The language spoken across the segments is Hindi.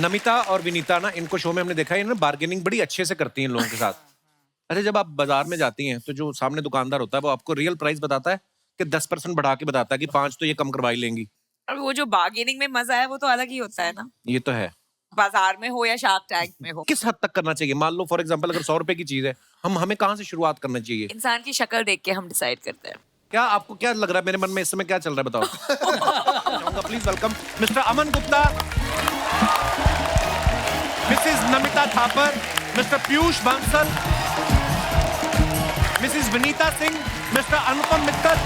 नमिता और विनीता ना, इनको शो में हमने देखा है, इन्होंने बार्गेनिंग बड़ी अच्छे से करती हैं इन लोगों के साथ। अच्छा, जब आप बाजार में जाती हैं तो जो सामने दुकानदार होता है वो आपको रियल प्राइस बताता है कि 10% बढ़ा के बताता है कि 5 तो ये कम करवा ही लेंगी? अब वो जो बार्गेनिंग में मजा है वो तो अलग ही होता है ना, ये तो है। बाजार में हो या शार्क टैंक में हो। किस हद तक करना चाहिए? मान लो फॉर एग्जांपल अगर 100 रुपए की चीज है, हमें कहाँ से शुरुआत करना चाहिए? इंसान की शक्ल देख के हम डिसाइड करते हैं। क्या आपको क्या लग रहा है? मेरे मन में इस समय क्या चल रहा है बताओ। चाहूंगा please welcome mister Aman Gupta, Mrs Namita Thapar, mister Piyush Bansal, Mrs Vinita Singh, mister Anupam Mittal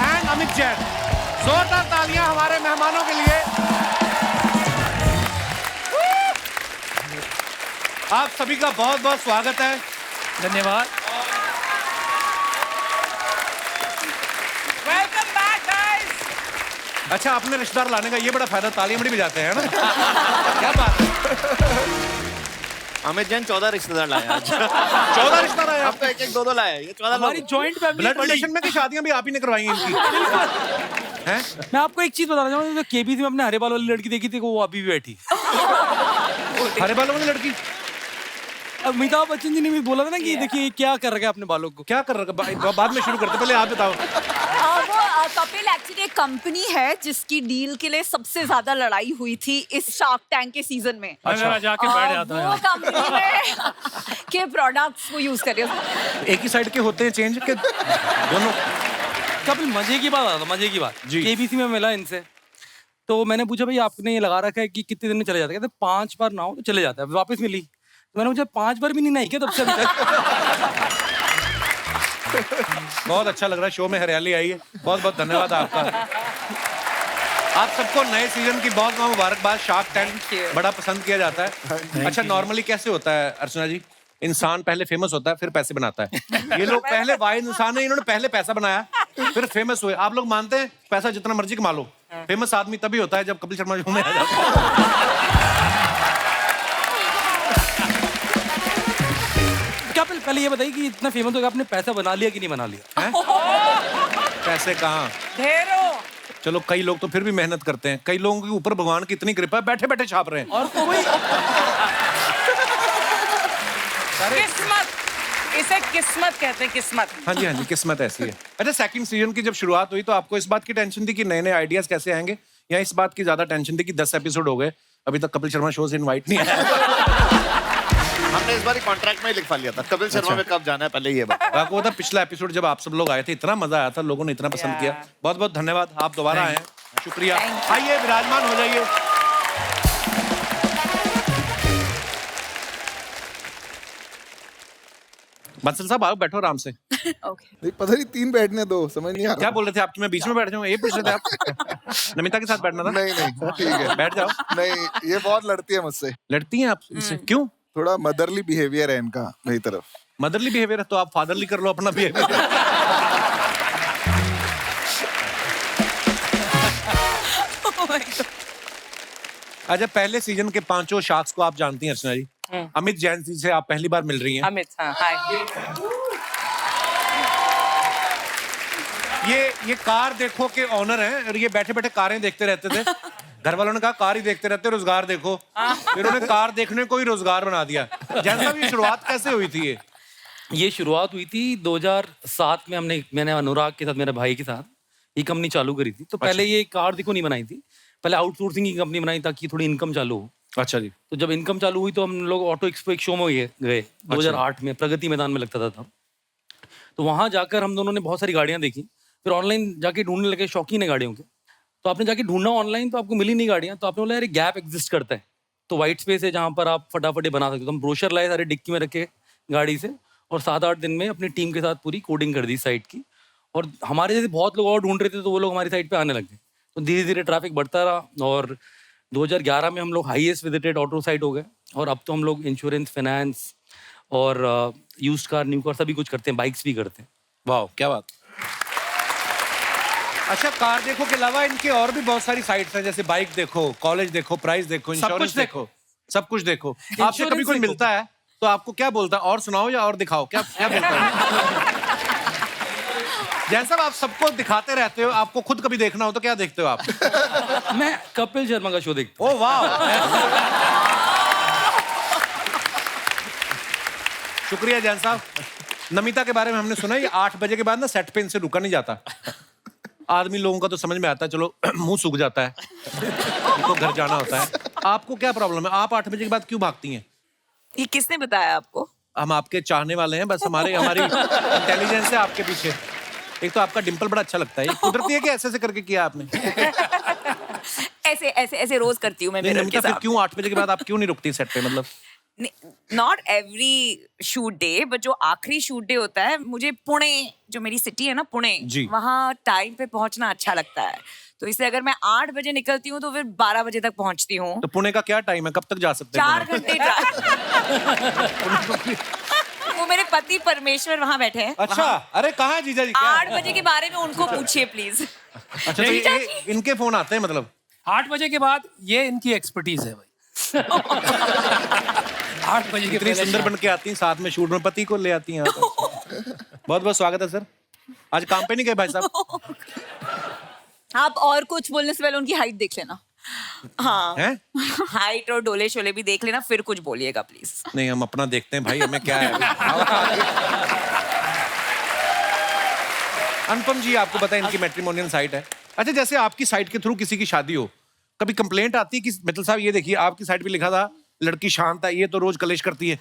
and Amit Jain. जोरदार तालियां हमारे मेहमानों के लिए। आप सभी का बहुत बहुत स्वागत है। धन्यवाद। Welcome back guys. अच्छा, अपने रिश्तेदार लाने का ये बड़ा फायदा, तालियां बड़ी बजाते हैं ना। क्या बात है। अमित जैन 14 रिश्तेदार लाए आज। 14 रिश्तेदार आए अब तो एक एक दो दो लाए, ये 14 हमारी जॉइंट फैमिली ब्लड रिलेशन में की शादियां भी आप ही ने करवाई हैं इनकी। हैं? मैं आपको एक चीज बताना चाहूंगा, केबीसी में अपने हरे बाल वाली लड़की देखी थी, वो अभी भी बैठी। हरे बालों वाली लड़की अमिताभ बच्चन जी ने भी बोला था ना कि देखिए क्या कर रखा है अपने बालों को। क्या कर रहा है? बाद में शुरू करते, पहले आप बताओ। वो कपिल एक्चुअली एक कंपनी है जिसकी डील के लिए सबसे ज्यादा लड़ाई हुई थी इस शार्क टैंक के सीजन में। अच्छा, जाके बैठ जाता वो कंपनी में के प्रोडक्ट्स वो यूज कर रहे हो। एक ही साइड के होते हैं चेंज के दोनों? कपिल मजे की बात आता, मजे की बात जी। केबीसी में मिला इनसे, तो मैंने पूछा भाई आपने ये लगा रखा है कि कितने दिन में चले जाता है? कहते 5 बार नहाओ तो चले जाता है। वापस मिली तो मैंने पूछा 5 बार भी नहीं नहाई क्या तब से अभी तक? बहुत अच्छा लग रहा है, शो में हरियाली आई है। बहुत बहुत धन्यवाद आपका। आप सबको नए सीजन की बहुत बहुत मुबारकबाद। शार्क टैंक बड़ा पसंद किया जाता है। अच्छा, नॉर्मली कैसे होता है अर्चना जी? इंसान पहले फेमस होता है फिर पैसे बनाता है। ये लोग पहले वाहिद इंसान है, इन्होंने पहले पैसा बनाया फिर फेमस हुए। आप लोग मानते हैं पैसा जितना मर्जी कमा लो, फेमस आदमी तभी होता है जब कपिल शर्मा शो में आ जाता है। कपिल पहले ये बताइए कि इतना फेमस हो गया, आपने पैसा बना लिया कि नहीं बना लिया? हैं? पैसे कहाँ? ढेरों। चलो, कई लोग तो फिर भी मेहनत करते हैं। कई लोगों के ऊपर भगवान की इतनी कृपा है, बैठे बैठे छाप रहे हैं। और तो वही किस्मत, इसे किस्मत कहते हैं, किस्मत। हाँ जी, हाँ जी, किस्मत ऐसी है। अच्छा, सेकंड सीजन की जब शुरुआत हुई तो आपको इस बात की टेंशन थी कि नए नए आइडियाज कैसे आएंगे, या इस बात की ज्यादा टेंशन थी कि 10 एपिसोड हो गए अभी तक कपिल शर्मा शो से इनवाइट नहीं आया? हमने इस बार कॉन्ट्रैक्ट में ही लिखवा लिया था कपिल शर्मा में कब जाना है, पहले ये बात। आपको पता, पिछला एपिसोड जब आप सब लोग आए थे इतना मजा आया था, लोगों ने इतना पसंद किया। बहुत बहुत धन्यवाद, आप दोबारा आए, शुक्रिया। आइए, विराजमान हो जाइए। बंसल साहब, आओ, बैठो आराम से। नहीं, पता नहीं 3 बैठने दो, समझ नहीं आ क्या रहा। बोल रहे थे आप कि मैं बीच में बैठ जाऊं? ये पूछ रहे थे आप? नमिता के साथ बैठना था? नहीं नहीं, ठीक है, बैठ जाओ। नहीं, ये बहुत लड़ती है मुझसे। लड़ती हैं आप इनसे? क्यों? थोड़ा मदरली बिहेवियर है इनका मेरी तरफ। मदरली बिहेवियर है तो आप फादरली कर लो अपना बिहेवियर। अच्छा, पहले सीजन के 5 शार्क्स को आप जानती हैं अर्चना जी। अमित जैन जी से आप पहली बार मिल रही हैं। अमित, हाँ, हाय। ये कार देखो के ऑनर हैं और ये बैठे बैठे कारें देखते रहते थे। घर वालों ने कहा कार ही देखते रहते, रोजगार देखो। फिर उन्होंने कार देखने को ही रोजगार बना दिया। जैन साहब, ये शुरुआत कैसे हुई थी? ये शुरुआत हुई थी 2007 में। मैंने अनुराग के साथ, मेरे भाई के साथ ये कंपनी चालू करी थी। तो पहले ये कार देखो नहीं बनाई थी, पहले आउटसोर्सिंग की कंपनी बनाई ताकि थोड़ी इनकम चालू हो। अच्छा जी। तो जब इनकम चालू हुई तो हम लोग ऑटो एक्सपो एक शो में गए 2008 में, प्रगति मैदान में लगता था तब। तो वहां जाकर हम दोनों ने बहुत सारी गाड़ियां देखी, फिर ऑनलाइन जाके ढूंढने लगे, शौकीन है गाड़ियों के। तो आपने जाके ढूंढना ऑनलाइन तो आपको मिली नहीं गाड़ियां, तो आपने बोला यार गैप एग्जिस्ट करता है, तो व्हाइट स्पेस है जहाँ पर आप फटाफट ये बना सकते हो। तो हम ब्रोशर लाए सारे डिक्की में रखे गाड़ी से, और 7-8 दिन में अपनी टीम के साथ पूरी कोडिंग कर दी साइट की। और हमारे जैसे बहुत लोग और ढूंढ रहे थे तो वो लोग हमारी साइट पे आने लगे। तो धीरे धीरे ट्रैफिक बढ़ता रहा और 2011 में हम लोग हाईएस्ट विजिटेड ऑटो साइट हो गए। और अब तो हम लोग इंश्योरेंस, फाइनेंस और यूज्ड कार, न्यू कार सभी कुछ करते हैं, बाइक्स भी करते हैं। वाह, क्या बात। अच्छा, कार देखो के अलावा इनके और भी बहुत सारी साइट्स हैं, जैसे बाइक देखो, कॉलेज देखो, प्राइस देखो, इंश्योरेंस देखो, सब कुछ देखो। आपसे कभी कोई मिलता है तो आपको क्या बोलता है? और सुनाओ या और दिखाओ? क्या क्या बोलता है? जैन साहब आप सबको दिखाते रहते हो, आपको खुद कभी देखना हो तो क्या देखते हो आप? मैं कपिल शर्मा का शो देखता ओ वाह, शुक्रिया जैन साहब। नमिता के बारे में हमने सुना, ये 8 बजे के बाद ना सेट पे इनसे रुका नहीं जाता। आदमी लोगों का तो समझ में आता है, चलो मुंह सूख जाता है, उनको घर जाना होता है। आपको क्या प्रॉब्लम है, आप 8 बजे के बाद क्यों भागती हैं? ये किसने बताया आपको? हम आपके चाहने वाले हैं, बस हमारी इंटेलिजेंस है आपके पीछे। एक तो आपका डिंपल बड़ा अच्छा लगता है, ये कुदरती है कि ऐसे ऐसे करके किया आपने? ऐसे ऐसे ऐसे रोज करती हूँ मैं नहीं, मिरर नमिता के फिर साथ। क्यों 8 बजे के बाद आप क्यों नहीं रुकती सेट पे, मतलब? Not every shoot day, but जो आखिरी शूट डे होता है, मुझे पुणे, जो मेरी सिटी है ना पुणे, जी। वहाँ टाइम पे पहुंचना अच्छा लगता है। तो इसलिए अगर मैं 8 बजे निकलती हूँ तो फिर 12 बजे तक पहुंचती हूँ। तो पुणे का क्या टाइम है, कब तक जा सकते हैं 4 पुणे? घंटे वो मेरे पति परमेश्वर वहाँ बैठे हैं। अच्छा, अरे कहाँ है जीजा जी? क्या? 8 बजे के बारे में उनको पूछिए प्लीज। अच्छा, तो इनके फोन आते हैं मतलब? 8 बजे के बाद ये इनकी एक्सपर्टीज है भाई। 8 बजे के इतनी पहले सुंदर बन के आती हैं, साथ में शूट में पति को ले आती हैं। बहुत बहुत स्वागत है सर। आज काम पे नहीं गए भाई साहब? आप और कुछ बोलने से पहले उनकी हाइट देख लेना। हाँ, हैं? हाइट और डोले शोले भी देख लेना, फिर कुछ बोलिएगा प्लीज। नहीं, हम अपना देखते हैं भाई, हमें क्या है अभी। अनुपम जी, आपको पता है इनकी मैट्रिमोनियल साइट है। अच्छा, जैसे आपकी साइट के थ्रू किसी की शादी हो, कभी कंप्लेंट आती है कि मित्तल साहब ये देखिए आपकी साइट पे लिखा था लड़की शांत है, ये तो रोज कलेश करती है?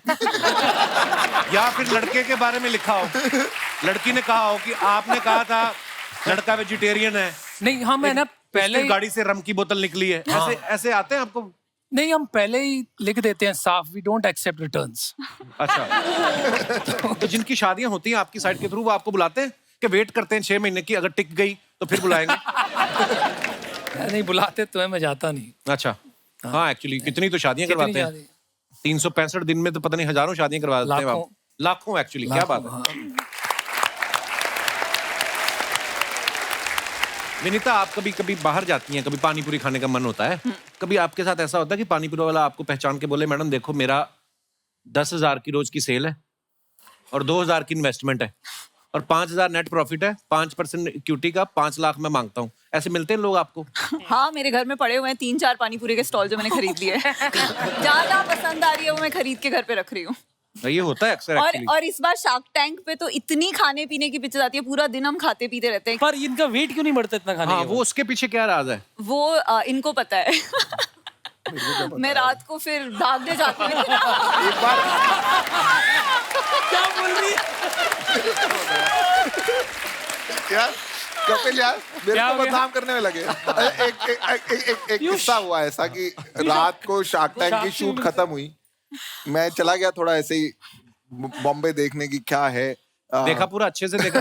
या फिर लड़के के बारे में लिखा हो, लड़की ने कहा हो कि आपने कहा था लड़का वेजिटेरियन है, नहीं, हम है ना पहले पहले गाड़ी से रम की बोतल निकली है, ऐसे ऐसे आते हैं आपको? नहीं, हम पहले ही लिख देते हैं साफ, वी डोंट एक्सेप्ट रिटर्न्स। अच्छा। तो जिनकी शादियां होती हैं आपकी साइट के थ्रू, वो आपको बुलाते हैं कि वेट करते हैं 6 महीने की, अगर टिक गई तो फिर बुलाएंगे? नहीं, बुलाते तो है, मैं जाता नहीं। अच्छा, हाँ एक्चुअली कितनी तो शादियां करवाते हैं, 365 दिन में तो पता नहीं हजारों शादियां करवा देते हैं आप। लाखों एक्चुअली, क्या बात है। विनीता, आप कभी कभी बाहर जाती हैं, कभी पानी पूरी खाने का मन होता है, कभी आपके साथ ऐसा होता है कि पानी पूरी वाला आपको पहचान के बोले मैडम देखो मेरा 10,000 की रोज की सेल है और 2,000 की इन्वेस्टमेंट है और 5,000 नेट प्रॉफिट है, 5% इक्विटी का 5 लाख मैं मांगता हूँ, ऐसे मिलते हैं लोग आपको? हाँ, मेरे घर में पड़े हुए हैं 3-4 पानी पूरी के स्टॉल जो मैंने खरीद लिए हैं। ज्यादा पसंद आ रही है वो मैं खरीद के घर पे रख रही हूँ। ये होता है अक्सर एक्चुअली। और इस बार शार्क टैंक पे तो इतनी खाने पीने की पिक्चर आती है, पूरा दिन हम खाते पीते रहते हैं। पर इनका वेट क्यों नहीं बढ़ता इतना खाने हाँ, के वो बाद? उसके पीछे क्या राज है? वो इनको पता है। मैं रात को फिर भागने जाती हूँ। एक बार क्या बोल रही है? यार कपिल यार मेरे क्या को हो गया? बदनाम करने में लगे। एक किस्सा हुआ ऐसा कि रात को शार्क टैंक की शूट खत्म हुई, मैं चला गया थोड़ा ऐसे ही बॉम्बे देखने की क्या है। देखा पूरा अच्छे से देखा?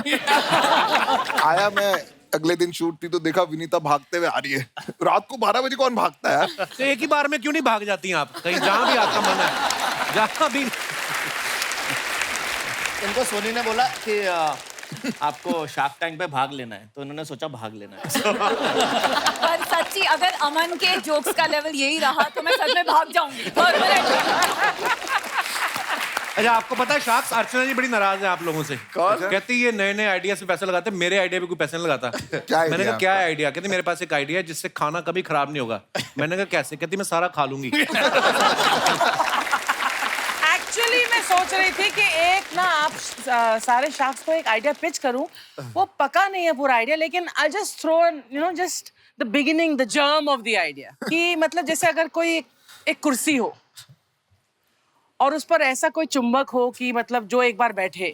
आया मैं, अगले दिन शूट थी तो देखा विनीता भागते हुए आ रही है। रात को 12 बजे कौन भागता है यार? तो एक ही बार में क्यों नहीं भाग जाती हैं आप कहीं, जहां भी आपका मन है, जहां भी? इनको सोनी ने बोला कि आपको शार्क टैंक पे भाग लेना है, तो उन्होंने सोचा भाग लेना है। पर सच्ची अगर अमन के जोक्स का लेवल यही रहा तो मैं सच में भाग जाऊंगी। अच्छा, आपको पता है शार्क्स, अर्चना जी बड़ी नाराज है आप लोगों से। कौन? कहती है ये नए नए आइडिया से पैसे लगाते हैं, मेरे आइडिया पे कोई पैसे नहीं लगाता। क्या idea मैंने कहा क्या आपका? आइडिया? कहती मेरे पास एक आइडिया है जिससे खाना कभी खराब नहीं होगा। मैंने कहा कैसे? कहती मैं सारा खा लूंगी। एक्चुअली मैं सोच रही थी कि एक ना आप सारे शार्क्स को एक आइडिया पिच करूं, वो पका नहीं है पूरा आइडिया, लेकिन I just throw just the beginning, the germ of the idea. कि मतलब जैसे अगर कोई एक कुर्सी हो और उस पर ऐसा कोई चुंबक हो कि मतलब जो एक बार बैठे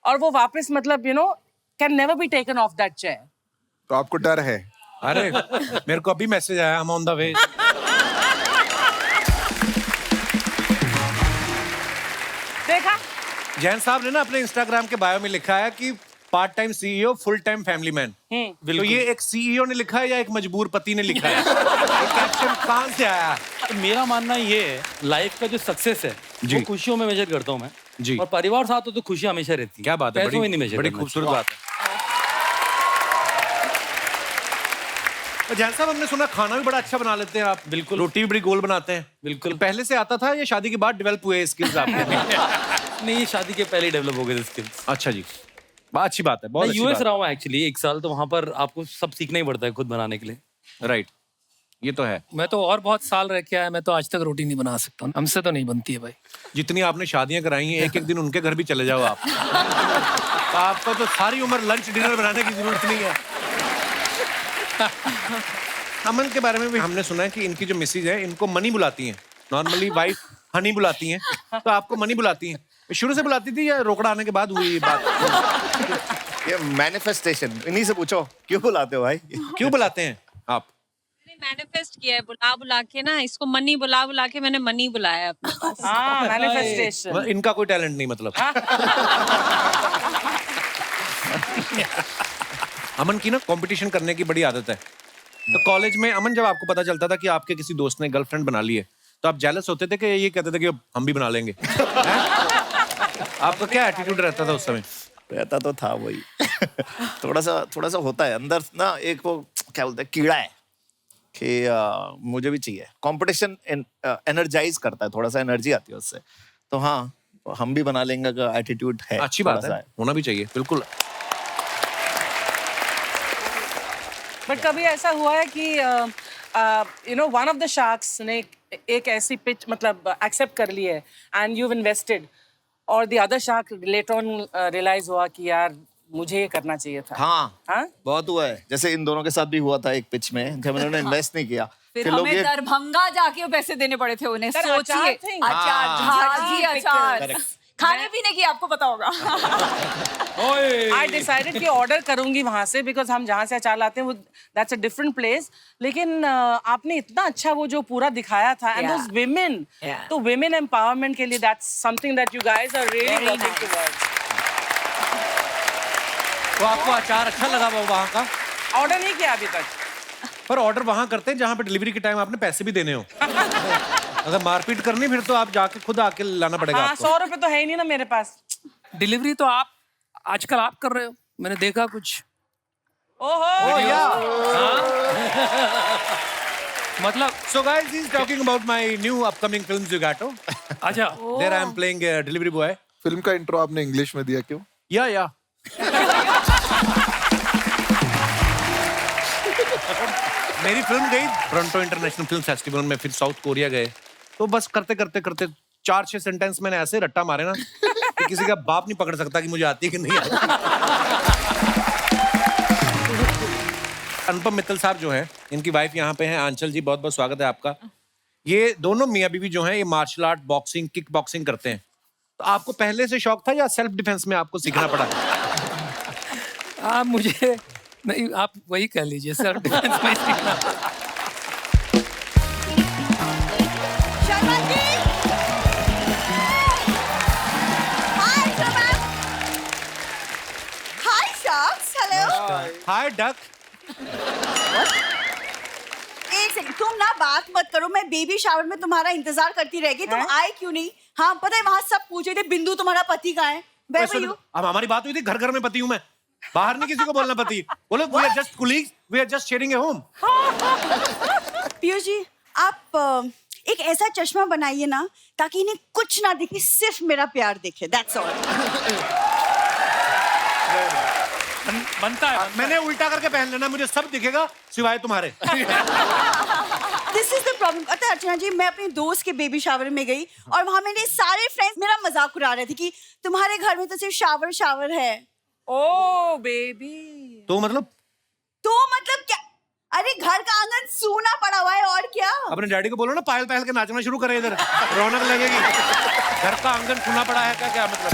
और वो वापस मतलब can never be taken of that chair. तो आपको डर है? अरे मेरे को अभी मैसेज आया, I'm on the way। देखा? जैन साहब ने ना अपने इंस्टाग्राम के बायो में लिखा है कि part time CEO, full time family man. तो ये एक सीईओ ने लिखा है या एक मजबूर पति ने लिखा है? ये कैप्शन कहां से आया? तो मेरा मानना ये है, लाइफ का जो सक्सेस है जी। वो खुशियों में मेजर करता हूँ मैं जी। और परिवार साथ हो तो खुशियां हमेशा रहती है। क्या बात है, पैसों में नहीं मेजर बड़ी करना खूबसूरत बात है। तो जैन साहब, हमने सुना खाना भी बड़ा अच्छा बना लेते हैं आप। बिल्कुल। रोटी भी बड़ी गोल बनाते हैं। बिल्कुल। ये पहले से आता था या शादी के बाद डेवलप हुए स्किल्स आपके? नहीं, ये शादी के पहले डेवलप हो गए स्किल्स। अच्छा जी, अच्छी बात है, बहुत मैं अच्छी यूएस बात रहा हूँ एक्चुअली 1 साल, तो वहाँ पर आपको सब सीखना ही पड़ता है खुद बनाने के लिए। राइट, ये तो है। मैं तो और बहुत साल रह के आया, मैं तो आज तक रोटी नहीं बना सकता हूँ, हमसे तो नहीं बनती है भाई। जितनी आपने शादियां कराई हैं, एक एक दिन उनके घर भी चले जाओ आप। तो आपको तो सारी उम्र लंच डिनर बनाने की जरूरत नहीं है। अमन के बारे में भी हमने सुना है कि इनकी जो मिसेज है, इनको मनी बुलाती हैं। नॉर्मली वाइफ हनी बुलाती हैं, तो आपको मनी बुलाती हैं। शुरू से बुलाती थी या रोकड़ा आने के बाद हुई ये बात? ये मैनिफेस्टेशन, इन्हीं से पूछो क्यों बुलाते हो भाई? क्यों बुलाते हैं आप? मैनिफेस्ट किया है, बुला बुला के ना, इसको मनी बुला बुला के मैंने मनी बुलाया अपने पास। हाँ, मैनिफेस्टेशन। इनका कोई टैलेंट नहीं मतलब। अमन की ना कंपटीशन करने की बड़ी आदत है। तो कॉलेज में अमन, जब आपको पता चलता था कि आपके किसी दोस्त ने गर्लफ्रेंड बना ली है, तो आप जेलस होते थे कि ये कहते थे कि हम भी बना लेंगे? आपका क्या एटीट्यूड रहता था उस समय? रहता तो था वही। थोड़ा सा होता है अंदर ना, एक वो क्या बोलते हैं, कीड़ा है कि मुझे भी चाहिए। कंपटीशन एनर्जाइज करता है, थोड़ा सा एनर्जी आती है उससे। तो हाँ, हम भी बना लेंगे का एटीट्यूड है। अच्छी बात है, होना भी चाहिए, बिल्कुल। बट कभी ऐसा हुआ है कि you know one of the sharks ने एक ऐसी पिच मतलब एक्सेप्ट कर ली है एंड यू इन्वेस्टेड, और the other shark later on realise हुआ कि यार मुझे ये करना चाहिए था? हाँ, बहुत हुआ है। जैसे इन दोनों के साथ भी हुआ था एक पिच में, जब उन्होंने इन्वेस्ट नहीं किया, फिर हमें दरभंगा जाके वो पैसे देने पड़े थे उन्हें। सर, सोचिए, अचार, झाजी अचार, Correct. खाने पीने की आपको पता होगा। I decided कि ऑर्डर करूंगी वहां से, बिकॉज हम जहाँ से अचार लाते हैं वो दैट्स अ डिफरेंट प्लेस। लेकिन आपने इतना अच्छा वो जो पूरा दिखाया था, एंड दोस विमेन, तो विमेन एम्पावरमेंट के लिए that's something that you guys are really working towards. तो आपको अचार अच्छा लगा वो वहाँ का? ऑर्डर नहीं किया अभी तक, पर ऑर्डर वहाँ करते हैं जहाँ पे डिलीवरी के टाइम आपने पैसे भी देने हो। अगर मारपीट करनी फिर तो आप जाके खुद आके लाना पड़ेगा हाँ, आपको। 100 रुपए तो है ही नहीं ना मेरे पास। डिलीवरी तो आप आजकल आप कर रहे हो, मैंने देखा कुछ। ओहो मतलब So guys, he's talking about my new upcoming film Zugato. अच्छा, There I am playing a delivery boy. Film का इंट्रो आपने इंग्लिश में दिया क्यों? या मेरी फिल्म गई टोरंटो इंटरनेशनल फिल्म फेस्टिवल में, फिर साउथ कोरिया गए, तो बस करते करते 4-6 सेंटेंस मैंने ऐसे रट्टा मारे ना कि किसी का बाप नहीं पकड़ सकता कि मुझे आती है कि नहीं आती। अनुपम मित्तल साहब जो हैं, इनकी वाइफ यहाँ पे हैं, आंचल जी, बहुत बहुत स्वागत है आपका। ये दोनों मियाँ बीवी जो हैं, ये martial art, boxing, kickboxing करते हैं। तो आपको पहले से शौक था या सेल्फ डिफेंस में आपको सीखना पड़ा? आप मुझे नहीं, आप वही कह लीजिए, सेल्फ डिफेंस में सीखना। शर्मा जी, हाय शर्मा, हाय शार्क्स, हेलो। हाय डक। एक सेकंड, तुम ना बात मत करो, मैं बेबी शावर में तुम्हारा इंतजार करती रह गई, तुम आए क्यों नहीं? हाँ, पता है वहाँ सब पूछे थे बिंदु तुम्हारा पति कहाँ है? Where were you? अब हमारी बात हुई थी, घर घर में पति हूँ मैं, बाहर नहीं किसी को बोलना पति। बोलो we are just colleagues, we are just sharing a home. Piyush ji, आप एक ऐसा चश्मा बनाइए ना ताकि इन्हें कुछ ना दिखे, सिर्फ मेरा प्यार दिखे, that's all. बनता है। मैंने उल्टा करके पहन लेना, मुझे सब दिखेगा सिवाय तुम्हारे। This is the problem. अच्छा अर्चना जी, मैं अपने दोस्त के बेबी शावर में गई और वहाँ मेरे सारे फ्रेंड्स मेरा मजाक उड़ा रहे थे कि तुम्हारे घर में तो सिर्फ शावर है। ओ बेबी, तो मतलब क्या? अरे घर का आंगन सूना पड़ा हुआ है और क्या? अपने डैडी को बोलो ना, पायल पहल के नाचना शुरू करे, इधर रौनक लगेगी। घर का आंगन सुना पड़ा है का क्या मतलब?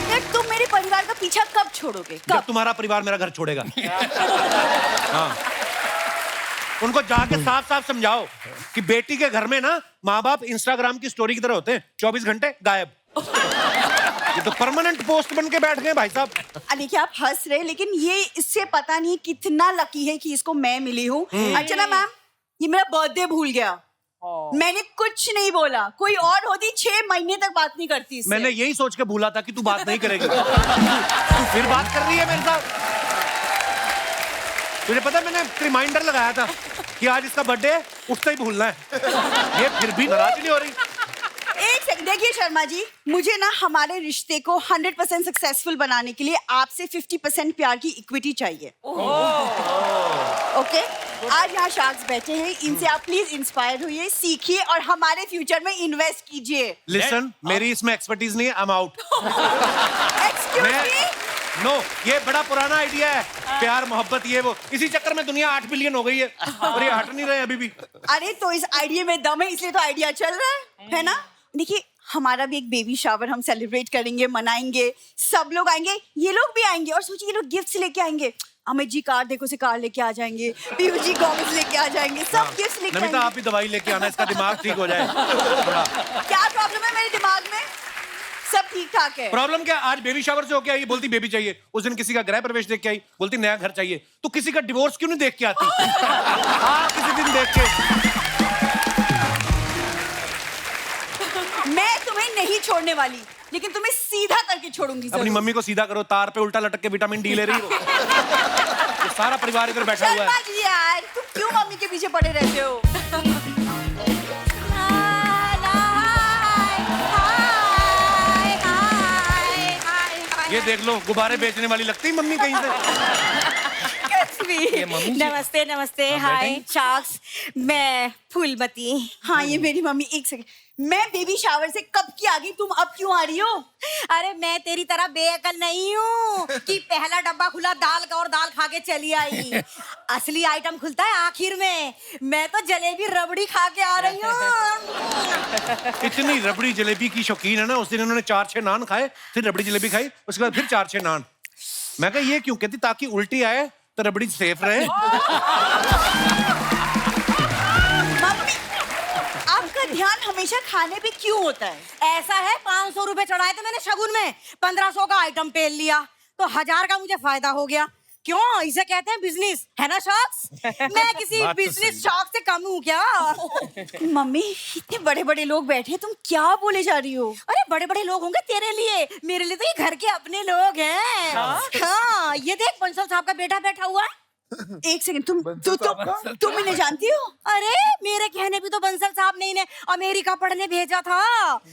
यार तुम मेरे परिवार का पीछा कब छोड़ोगे? जब कब? तुम्हारा परिवार मेरा घर छोड़ेगा। हाँ, उनको जाके साफ साफ समझाओ कि बेटी के घर में ना माँ बाप इंस्टाग्राम की स्टोरी की तरह होते हैं, 24 घंटे गायब। ये तो परमानेंट पोस्ट बन के बैठ गए भाई साहब। देखिए आप हंस रहे, लेकिन ये इससे पता नहीं कितना लकी है कि इसको मैं मिली हूँ। अर्चना मैम, ये मेरा बर्थडे भूल गया। मैंने कुछ नहीं बोला, कोई और होती 6 महीने तक बात नहीं करती इससे। मैंने यही सोच के भूला था कि तू बात नहीं करेगी। तू फिर बात कर रही है मेरे साथ। तुझे पता है मैंने रिमाइंडर लगाया था कि आज इसका बर्थडे है, उठते ही भूलना है। ये फिर भी नाराज नहीं हो रही। एक सेकंड देखिए शर्मा जी, मुझे ना हमारे रिश्ते को 100% सक्सेसफुल बनाने के लिए आपसे 50% प्यार की इक्विटी चाहिए। ओके, आज यहाँ शार्क्स बैठे हैं, इनसे आप प्लीज इंस्पायर होइए, सीखिए और हमारे फ्यूचर में इन्वेस्ट कीजिए। लिसन, मेरी इसमें एक्सपर्टीज नहीं है, I am out. Excuse me, no, ये बड़ा पुराना आइडिया है, प्यार मोहब्बत ये वो, इसी चक्कर में दुनिया 8 बिलियन हो गई है और ये हट नहीं रहे अभी भी। अरे तो इस आइडिया में दम है, इसलिए तो आइडिया चल रहा है ना? देखिए, हमारा भी एक बेबी शावर हम सेलिब्रेट करेंगे, मनाएंगे, सब लोग आएंगे, ये लोग भी आएंगे और सोचिए ये लोग गिफ्ट्स लेके आएंगे। अमित जी कार देखो से कार लेके आ जाएंगे, पीयू जी गॉगल्स लेके आ जाएंगे, सब गिफ्ट्स लेके नमिता, आप भी दवाई लेके आना, इसका दिमाग ठीक हो जाए थोड़ा। क्या प्रॉब्लम है मेरे दिमाग में? सब ठीक ठाक है। प्रॉब्लम क्या? आज बेबी शावर से होके आई, बोलती बेबी चाहिए। उस दिन किसी का गृह प्रवेश देख के आई, बोलती नया घर चाहिए। तो किसी का डिवोर्स क्यों नहीं देख के आती? हाँ, किसी दिन देख के। मैं तुम्हें नहीं छोड़ने वाली, लेकिन तुम्हें सीधा करके छोड़ूंगी। अपनी मम्मी को सीधा करो, तार पे उल्टा लटक के विटामिन डी ले रही हो। ये सारा परिवार इधर बैठा हुआ शर्मा है। जी यार, तुम क्यों मम्मी के पीछे पड़े रहते हो? ये देख लो, गुब्बारे बेचने वाली लगती मम्मी कहीं से। नमस्ते नमस्ते, हाय शार्क्स, मैं फूलमती। हाँ, ये मेरी मम्मी। एक सेकंड, मैं बेबी शावर से कब की आ गई, तुम अब क्यों आ रही हो? अरे मैं तेरी तरह बेअकल नहीं हूँ कि पहला डब्बा खुला दाल का और दाल खा के चली आई। असली आइटम खुलता है आखिर में। मैं तो जलेबी रबड़ी खा के आ रही हूँ। इतनी रबड़ी जलेबी की शौकीन है ना, उस दिन उन्होंने 4-6 नान खाए, फिर रबड़ी जलेबी खाई, उसके बाद फिर 4-6 नान। मैं कहा ये क्यों? कहती ताकि उल्टी आए तो रबड़ी सेफ रहे। मम्मी, आपका ध्यान हमेशा खाने पे क्यों होता है? ऐसा है, 500 रुपए चढ़ाए थे मैंने शगुन में, 1500 का आइटम पेल लिया तो 1000 का मुझे फायदा हो गया। क्यों? इसे कहते हैं बिजनेस, है ना शॉक्स? मैं किसी बिजनेस शॉक से कम हूँ क्या? मम्मी, इतने बड़े बड़े लोग बैठे हैं, तुम क्या बोले जा रही हो? अरे बड़े बड़े लोग होंगे तेरे लिए, मेरे लिए तो ये घर के अपने लोग हैं। हाँ, ये देख बंसल साहब का बेटा बैठा हुआ है। एक सेकंड, तुम इन्हें जानती हो? अरे मेरे कहने भी तो बंसल साहब ने इन्हें अमेरिका पढ़ने भेजा था।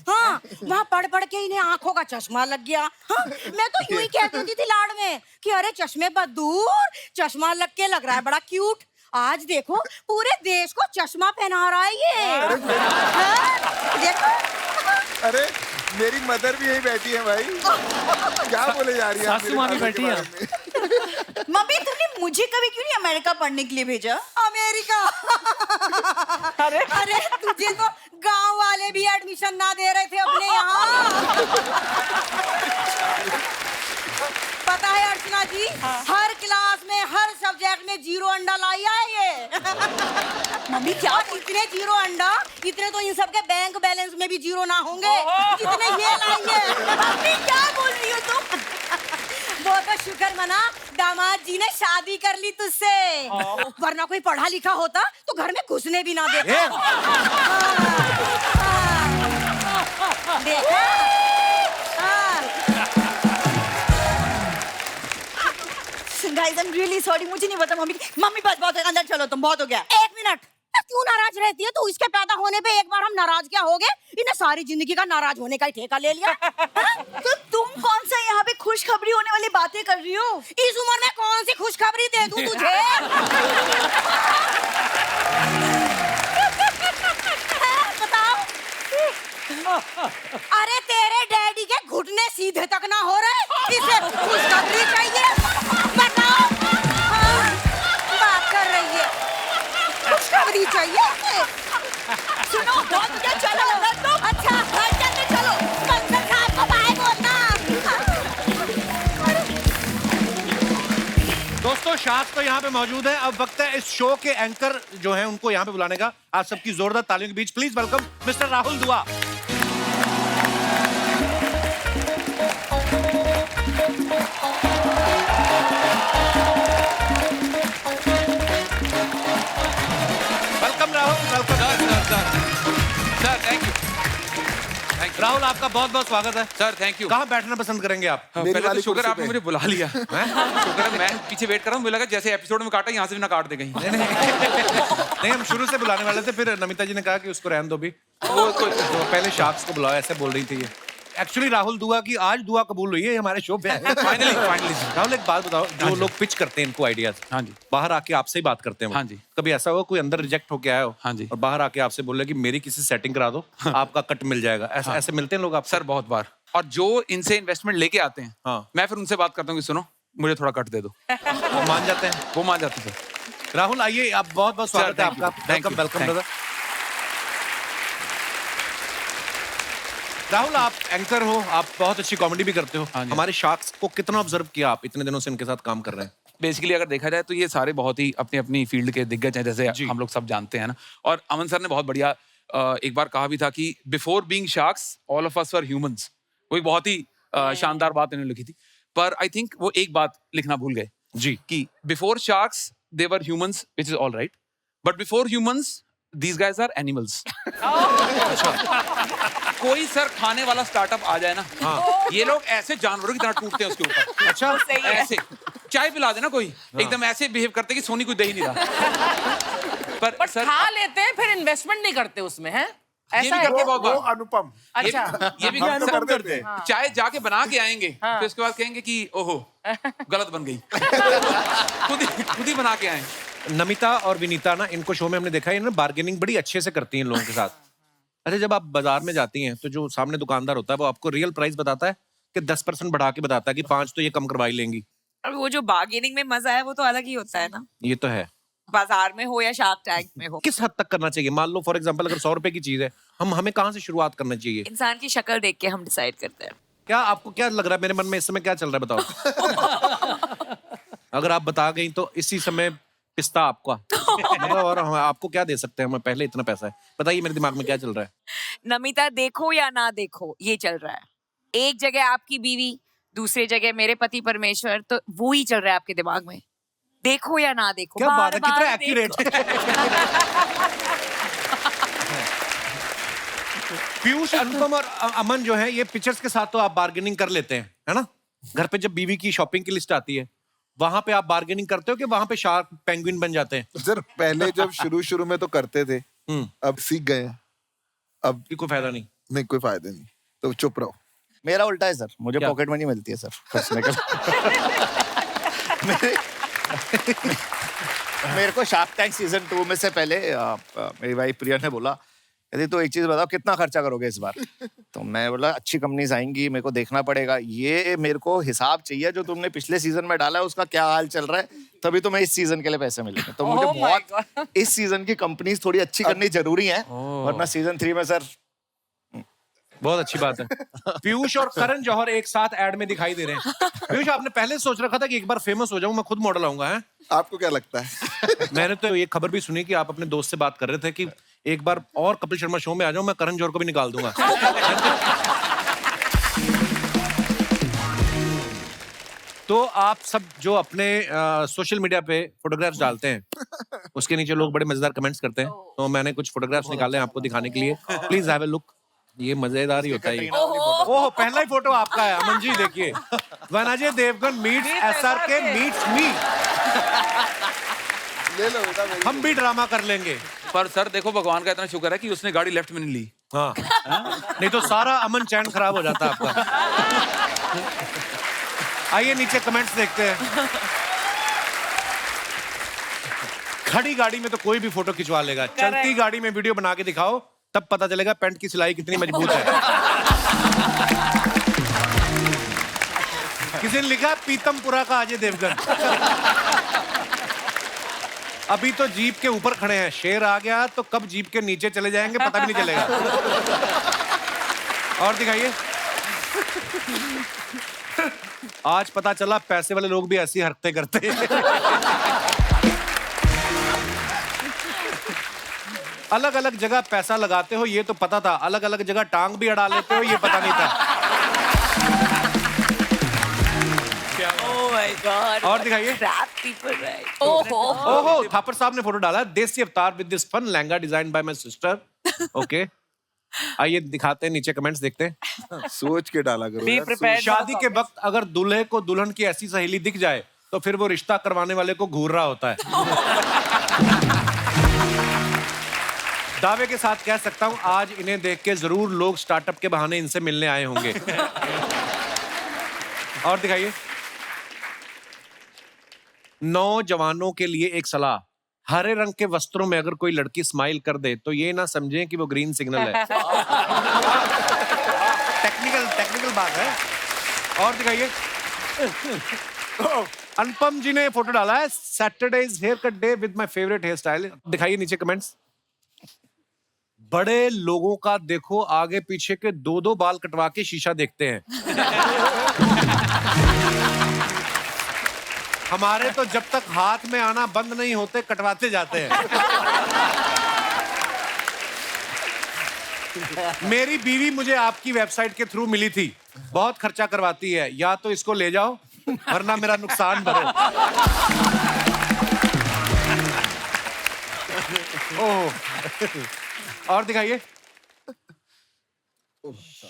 हाँ, वहाँ पढ़ पढ़ के इन्हें आंखों का चश्मा लग गया। हाँ, मैं तो यूं ही कहती होती थी लाड़ में कि अरे चश्मे पर दूर, चश्मा लग के लग रहा है बड़ा क्यूट। आज देखो पूरे देश को चश्मा पहना रहा है ये। हाँ, देखो। अरे मेरी मदर भी यही बैठी है भाई। क्या बोले जा रही है? सासू माँ भी बैठी है। मम्मी, तुमने मुझे कभी क्यों नहीं अमेरिका पढ़ने के लिए भेजा? अमेरिका? अरे तुझे तो गांव वाले भी एडमिशन ना दे रहे थे अपने यहाँ। पता है अर्चना जी, हर क्लास में हर सब्जेक्ट में 0 अंडा लाई है ये। मम्मी क्या? इतने 0 अंडा, इतने तो इन सबके बैंक बैलेंस में भी 0 ना होंगे जितने ये लाई है। मम्मी क्या बोल रही हो तुम? वो तो शुक्र मना दामाद जी ने शादी कर ली तुझसे, वरना कोई पढ़ा लिखा होता तो घर में घुसने भी ना देता। देखा? Guys, I'm really sorry, मुझे नहीं पता मम्मी। मम्मी बस बहुत है, अंदर चलो, तुम बहुत हो गया। 1 मिनट, क्यों नाराज रहती है तू? इसके पैदा होने पे एक बार हम नाराज क्या हो गए? इन्हें सारी जिंदगी का नाराज होने का ही ठेका ले लिया। तो तुम कौन सा यहाँ पे खुशखबरी होने वाली बातें कर रही हो? इस उम्र में कौन सी खुशखबरी दे दूं तुझे? बताओ। अरे तेरे डैडी के घुटने सीधे तक ना हो रहे, इसे खुशखबरी चाहिए? बताओ। हाँ, बात कर रही है, खुशखबरी चाहिए इसे? सुनो, बहुत हो गया, चलो अंदर तुम। अच्छा, जल्दी चलो, बंसल साहब को बाय बोलना। दोस्तों, शार्क्स तो यहाँ पे मौजूद है। अब वक्त है इस शो के एंकर जो हैं उनको यहाँ पे बुलाने का। आप सबकी जोरदार तालियों के बीच प्लीज वेलकम मिस्टर राहुल दुआ। Welcome Rahul, welcome. Sir thank you. Rahul, आपका बहुत बहुत स्वागत है सर, थैंक यू। कहाँ बैठना पसंद करेंगे आप? मेरी पहले तो वाली शुक्र कुर्सी आपने पे। मुझे बुला लिया। शुक्र है, मैं पीछे वेट कर रहा हूँ, मुझे लगा जैसे एपिसोड में काटा यहाँ से भी ना काट दे कहीं। नहीं, हम शुरू से बुलाने वाले थे, फिर नमिता जी ने कहा कि उसको रहने दो भी। तो पहले शार्क्स को बुलाओ, ऐसे बोल रही थी ये। एक्चुअली राहुल दुआ की आज दुआ कबूल हुई है, ये हमारे शो पे है। फाइनली राहुल एक बात बताओ, जो लोग पिच करते हैं इनको आइडियाज, हाँ जी, बाहर आके आपसे ही बात करते हैं वो। हाँ जी। कभी ऐसा हुआ कोई अंदर रिजेक्ट होके आया हो, हाँ जी। और बाहर आके आपसे बोले कि मेरी किसी सेटिंग करा दो, आपका कट मिल जाएगा, ऐसे ऐसे मिलते हैं लोग आप? सर बहुत बार। और जो इनसे इन्वेस्टमेंट लेके आते हैं, हाँ। मैं फिर उनसे बात करता हूँ कि सुनो मुझे थोड़ा कट दे दो, वो मान जाते हैं? वो मान जाते हैं सर। राहुल आइए, आप बहुत बहुत स्वागत है thank you, आपका। thank you, welcome welcome thank you। Brother. Rahul आप एंकर हो, आप बहुत अच्छी कॉमेडी भी करते हो। हाँ जी। हमारे शार्क्स को कितना ऑब्जर्व किया आप, इतने दिनों से इनके साथ काम कर रहे हैं? बेसिकली अगर देखा जाए तो ये सारे बहुत ही अपनी अपनी फील्ड के दिग्गज हैं, जैसे जी। हम लोग सब जानते हैं ना। और अमन सर ने बहुत बढ़िया एक बार कहा भी था कि before being sharks all of us were humans. वो एक बहुत ही शानदार बात इन्होंने लिखी थी। पर आई थिंक वो एक बात लिखना भूल गए जी, कि before sharks they were humans, which is all right, but before humans these guys are animals. कोई सर खाने वाला स्टार्टअप आ जाए ना, ये लोग ऐसे जानवरों की तरह टूटते हैं उसके ऊपर। अच्छा, ऐसे चाय पिला देना कोई, एकदम ऐसे बिहेव करते कि सोनी कोई दे ही नहीं रहा। पर सर खा लेते हैं, फिर इन्वेस्टमेंट नहीं करते उसमें, है ये ऐसा भी है? करते बहुत वो बार। अनुपम अच्छा, ये भी हम तो सर कर देते हैं। चाय जाके बना के आएंगे, फिर उसके बाद कहेंगे कि ओहो गलत बन गई। खुद ही बना के आए। नमिता और विनीता ना, इनको शो में हमने देखा है, इन्होंने बार्गेनिंग बड़ी अच्छे से करती हैं इन लोगों के साथ। अच्छा, जब आप बाजार में जाती हैं तो जो सामने दुकानदार होता है वो आपको रियल प्राइस बताता है कि 10% बढ़ा के बताता है कि 5 तो ये कम करवा ही लेंगी? अब वो जो बार्गेनिंग में मजा है वो तो अलग ही होता है ना, ये तो है। बाजार में हो या शार्क टैंक में हो। किस हद तक करना चाहिए? मान लो फॉर एग्जांपल अगर 100 रुपए की चीज है, हमें कहाँ से शुरुआत करना चाहिए? इंसान की शक्ल देख के हम डिसाइड करते हैं। क्या आपको क्या लग रहा है, मेरे मन में इस समय क्या चल रहा है बताओ? अगर आप बता गई तो इसी समय पिस्ता आपका मतलब, और हम आपको क्या दे सकते हैं? हमें पहले इतना पैसा है, बताइए मेरे दिमाग में क्या चल रहा है? नमिता देखो या ना देखो ये चल रहा है। एक जगह आपकी बीवी, दूसरी जगह मेरे पति परमेश्वर, तो वो ही चल रहा है आपके दिमाग में। देखो या ना देखो, क्या बात है, कितना बार-बार एक्यूरेट। पीयूष, अनुपम और अमन जो है, ये पिक्चर्स के साथ तो आप बार्गेनिंग कर लेते हैं, है ना? घर पे जब बीवी की शॉपिंग की लिस्ट आती है, वहां पे आप बार्गेनिंग करते हो कि वहां पे शार्क पेंगुइन बन जाते हैं? सर पहले जब शुरू में तो करते थे, अब सीख गए हैं। अब कोई फायदा नहीं, कोई फायदा नहीं, तो चुप रहो। मेरा उल्टा है सर, मुझे क्या? पॉकेट मनी मिलती है सर खर्चने का। मेरे को शार्क टैंक सीजन 2 में से पहले मेरी वाइफ प्रिया ने बोला, यदि तो एक चीज बताओ कितना खर्चा करोगे इस बार? तो मैं बोला अच्छी कंपनीज आएंगी, मेरे को देखना पड़ेगा, ये मेरे को हिसाब चाहिए जो तुमने पिछले सीजन में डाला है उसका क्या हाल चल रहा है, तभी तुम्हें इस सीजन के लिए पैसे मिलेंगे। तो मुझे Oh my बहुत इस सीजन की कंपनीज थोड़ी अच्छी करनी जरूरी है, वरना सीजन 3 में सर बहुत अच्छी बात है। पीयूष और करण जौहर एक साथ एड में दिखाई दे रहे हैं। पीयूष, आपने पहले सोच रखा था कि एक बार फेमस हो जाऊं, मैं खुद मॉडल आऊंगा, है? आपको क्या लगता है? मैंने तो ये खबर भी सुनी कि आप अपने दोस्त से बात कर रहे थे कि एक बार और कपिल शर्मा शो में आ जाऊं, मैं करण जौहर को भी निकाल दूंगा। तो आप सब जो अपने सोशल मीडिया पे फोटोग्राफ्स डालते हैं, उसके नीचे लोग बड़े मजेदार कमेंट्स करते हैं, तो मैंने कुछ फोटोग्राफ्स निकाले हैं आपको दिखाने के लिए। Please have a look. ये मजेदार ही होता है ये। ओह, पहला ही फोटो आपका है अमन जी, देखिए। when Ajay Devgan meets SRK meets me. ले लो बेटा, मेरी हम भी ड्रामा कर लेंगे। पर सर देखो, भगवान का इतना शुक्र है कि उसने गाड़ी लेफ्ट में नहीं ली। हाँ, नहीं तो सारा अमन चैन खराब हो जाता आपका। आइए नीचे कमेंट्स देखते हैं। खड़ी गाड़ी में तो कोई भी फोटो खिंचवा लेगा, चलती गाड़ी में वीडियो बना के दिखाओ, तब पता चलेगा पैंट की सिलाई कितनी मजबूत है। किसी ने लिखा पीतमपुरा का अजय देवगन। अभी तो जीप के ऊपर खड़े हैं, शेर आ गया तो कब जीप के नीचे चले जाएंगे पता भी नहीं चलेगा। और दिखाइए। आज पता चला पैसे वाले लोग भी ऐसी हरकतें करते हैं। अलग अलग जगह पैसा लगाते हो ये तो पता था, अलग अलग जगह टांग भी अड़ा लेते हो ये पता नहीं था। Oh my God, और दिखाइए। trap people, right? ओहो, थापर साहब ने फोटो डाला, देसी अवतार with this fun lehenga design by my sister. Okay, आइए दिखाते हैं, नीचे कमेंट्स देखते हैं। सोच के डाला करो यार। शादी के वक्त अगर दूल्हे को दुल्हन की ऐसी सहेली दिख जाए तो फिर वो रिश्ता करवाने वाले को घूर रहा होता है। दावे के साथ कह सकता हूं आज इन्हें देख के जरूर लोग स्टार्टअप के बहाने इनसे मिलने आए होंगे। और दिखाइए। नौजवानों के लिए एक सलाह, हरे रंग के वस्त्रों में अगर कोई लड़की स्माइल कर दे तो ये ना समझें कि वो ग्रीन सिग्नल है। टेक्निकल बात है। और दिखाइए। अनुपम जी ने फोटो डाला है, Saturdays haircut day with my favourite hairstyle. दिखाइए नीचे कमेंट्स। बड़े लोगों का देखो आगे पीछे के 2-2 बाल कटवा के शीशा देखते हैं। हमारे तो जब तक हाथ में आना बंद नहीं होते कटवाते जाते हैं। मेरी बीवी मुझे आपकी वेबसाइट के थ्रू मिली थी, बहुत खर्चा करवाती है, या तो इसको ले जाओ वरना मेरा नुकसान भरो। ओह। और दिखाइए।